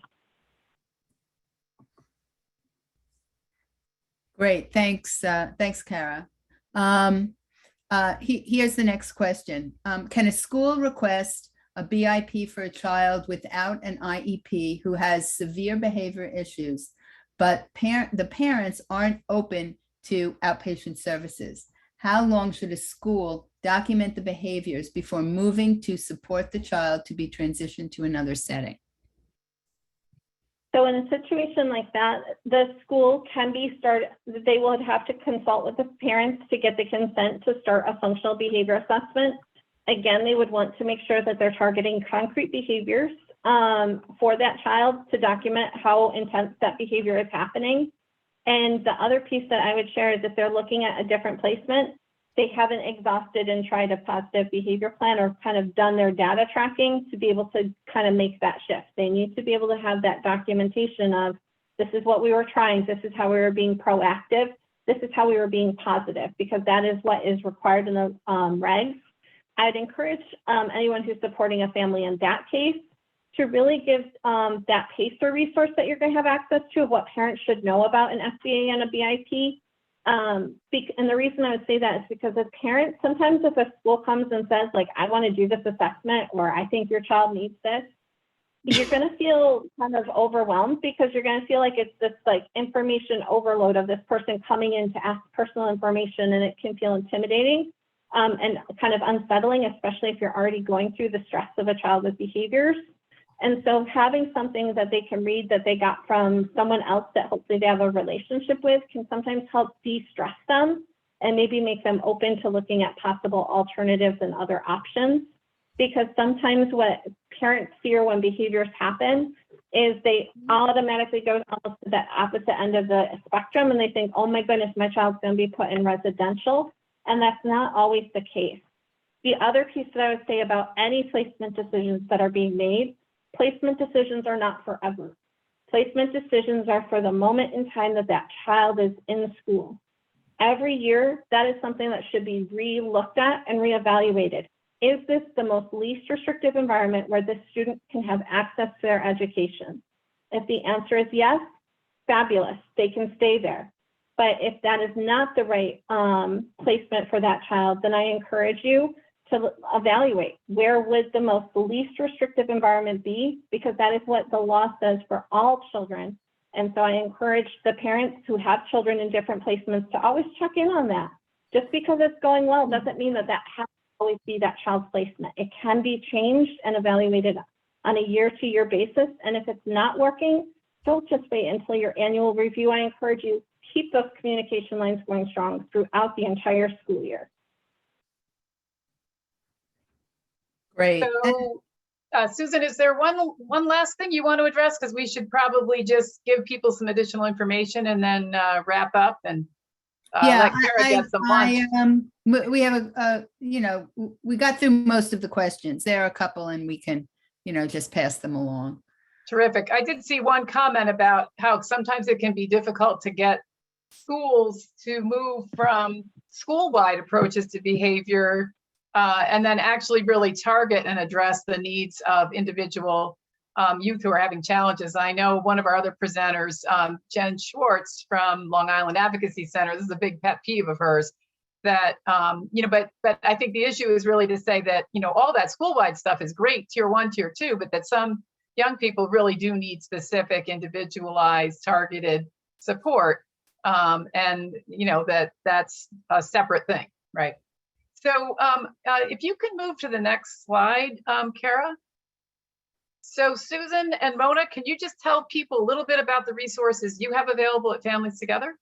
Great, thanks, thanks, Kara. Here's the next question. Can a school request a BIP for a child without an IEP who has severe behavior issues, but the parents aren't open to outpatient services? How long should a school document the behaviors before moving to support the child to be transitioned to another setting? So in a situation like that, the school can be started, they would have to consult with the parents to get the consent to start a functional behavior assessment. Again, they would want to make sure that they're targeting concrete behaviors for that child to document how intense that behavior is happening. And the other piece that I would share is if they're looking at a different placement, they haven't exhausted and tried a positive behavior plan or kind of done their data tracking to be able to kind of make that shift. They need to be able to have that documentation of, this is what we were trying, this is how we were being proactive, this is how we were being positive, because that is what is required in the regs. I'd encourage anyone who's supporting a family in that case to really give that PACER resource that you're going to have access to of what parents should know about an SBA and a BIP. And the reason I would say that is because as parents, sometimes if a school comes and says, like, I want to do this assessment, or I think your child needs this, you're going to feel kind of overwhelmed, because you're going to feel like it's this like information overload of this person coming in to ask personal information, and it can feel intimidating and kind of unsettling, especially if you're already going through the stress of a child with behaviors. And so having something that they can read that they got from someone else that hopefully they have a relationship with can sometimes help de-stress them and maybe make them open to looking at possible alternatives and other options. Because sometimes what parents fear when behaviors happen is they automatically go almost to the opposite end of the spectrum, and they think, oh my goodness, my child's going to be put in residential. And that's not always the case. The other piece that I would say about any placement decisions that are being made, placement decisions are not forever. Placement decisions are for the moment in time that that child is in school. Every year, that is something that should be re-looked at and reevaluated. Is this the most least restrictive environment where the student can have access to their education? If the answer is yes, fabulous, they can stay there. But if that is not the right placement for that child, then I encourage you to evaluate where would the most least restrictive environment be, because that is what the law says for all children. And so I encourage the parents who have children in different placements to always check in on that. Just because it's going well doesn't mean that that has to always be that child's placement. It can be changed and evaluated on a year-to-year basis. And if it's not working, don't just wait until your annual review. I encourage you, keep those communication lines going strong throughout the entire school year. Great. So, Susan, is there one last thing you want to address? Because we should probably just give people some additional information and then wrap up and let Kara get some lunch. We have we got through most of the questions. There are a couple and we can, just pass them along. Terrific. I did see one comment about how sometimes it can be difficult to get schools to move from school-wide approaches to behavior and then actually really target and address the needs of individual youth who are having challenges. I know one of our other presenters, Jen Schwartz from Long Island Advocacy Center, this is a big pet peeve of hers, that, but I think the issue is really to say that, all that school-wide stuff is great, tier 1, tier 2, but that some young people really do need specific, individualized, targeted support. And, that's a separate thing, right? So if you can move to the next slide, Kara. So Susan and Mona, can you just tell people a little bit about the resources you have available at Families Together?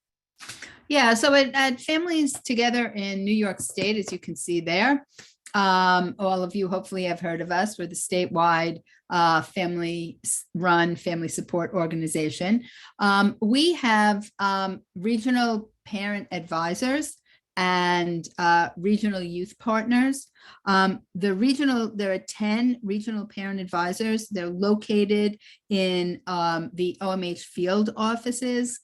Yeah, so at Families Together in New York State, as you can see there, all of you hopefully have heard of us. We're the statewide family-run family support organization. We have regional parent advisors and regional youth partners. There are 10 regional parent advisors. They're located in the OMH field offices.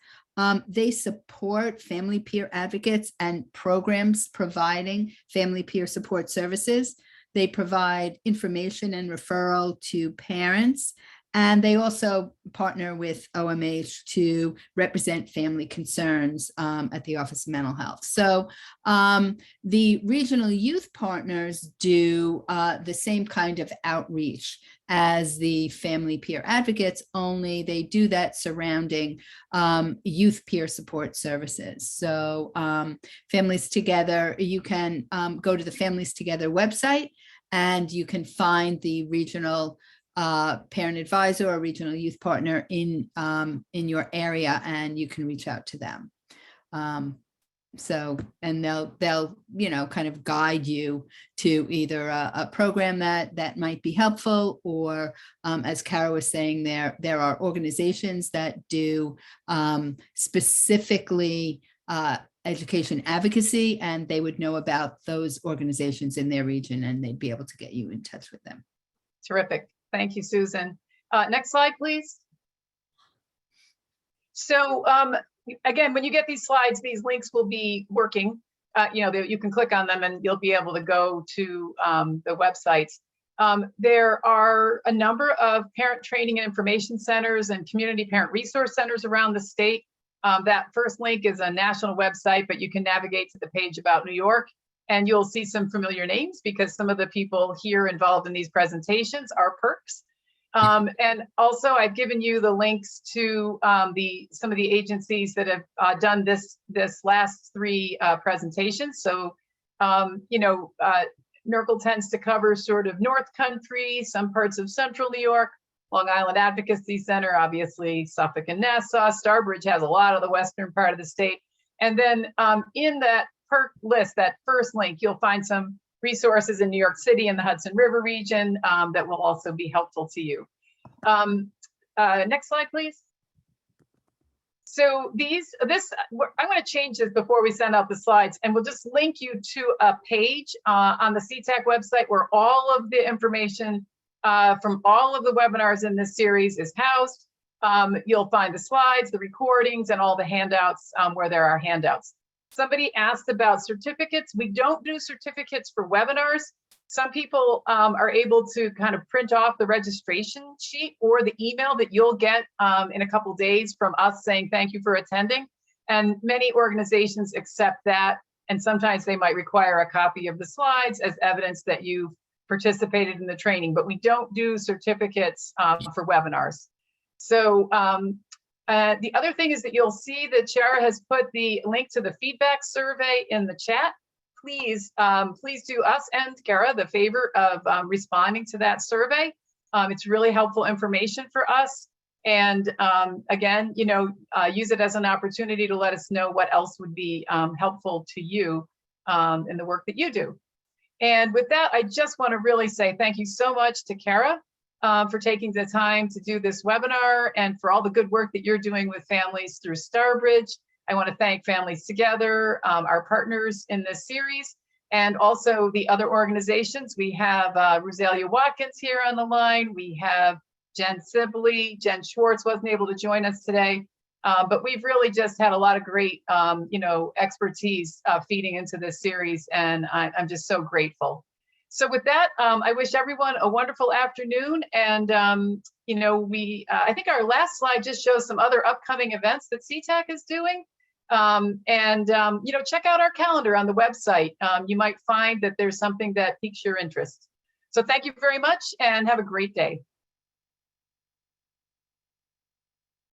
They support family peer advocates and programs providing family peer support services. They provide information and referral to parents, and they also partner with OMH to represent family concerns at the Office of Mental Health. So the regional youth partners do the same kind of outreach as the family peer advocates, only they do that surrounding youth peer support services. So Families Together, you can go to the Families Together website and you can find the regional parent advisor or regional youth partner in your area, and you can reach out to them. And they'll kind of guide you to either a program that might be helpful, or as Kara was saying, there are organizations that do specifically education advocacy, and they would know about those organizations in their region, and they'd be able to get you in touch with them. Terrific. Thank you, Susan. Next slide, please. So again, when you get these slides, these links will be working. You can click on them and you'll be able to go to the websites. There are a number of parent training and information centers and community parent resource centers around the state. That first link is a national website, but you can navigate to the page about New York, and you'll see some familiar names because some of the people here involved in these presentations are perks. And also I've given you the links to some of the agencies that have done this last 3 presentations. So, NERCL tends to cover sort of North Country, some parts of Central New York, Long Island Advocacy Center, obviously Suffolk and Nassau. Starbridge has a lot of the western part of the state. And then in that perk list, that first link, you'll find some resources in New York City and the Hudson River region that will also be helpful to you. Next slide, please. So I'm going to change this before we send out the slides, and we'll just link you to a page on the CTAC website where all of the information from all of the webinars in this series is housed. You'll find the slides, the recordings, and all the handouts where there are handouts. Somebody asked about certificates. We don't do certificates for webinars. Some people are able to kind of print off the registration sheet or the email that you'll get in a couple days from us saying thank you for attending. And many organizations accept that. And sometimes they might require a copy of the slides as evidence that you've participated in the training, but we don't do certificates for webinars. So the other thing is that you'll see that Shara has put the link to the feedback survey in the chat. Please do us and Kara the favor of responding to that survey. It's really helpful information for us. And again, use it as an opportunity to let us know what else would be helpful to you in the work that you do. And with that, I just want to really say thank you so much to Kara for taking the time to do this webinar and for all the good work that you're doing with families through Starbridge. I want to thank Families Together, our partners in this series, and also the other organizations. We have Rosalia Watkins here on the line. We have Jen Sibley. Jen Schwartz wasn't able to join us today, but we've really just had a lot of great, expertise feeding into this series, and I'm just so grateful. So with that, I wish everyone a wonderful afternoon. And, I think our last slide just shows some other upcoming events that CTAC is doing. Check out our calendar on the website. You might find that there's something that piques your interest. So thank you very much and have a great day.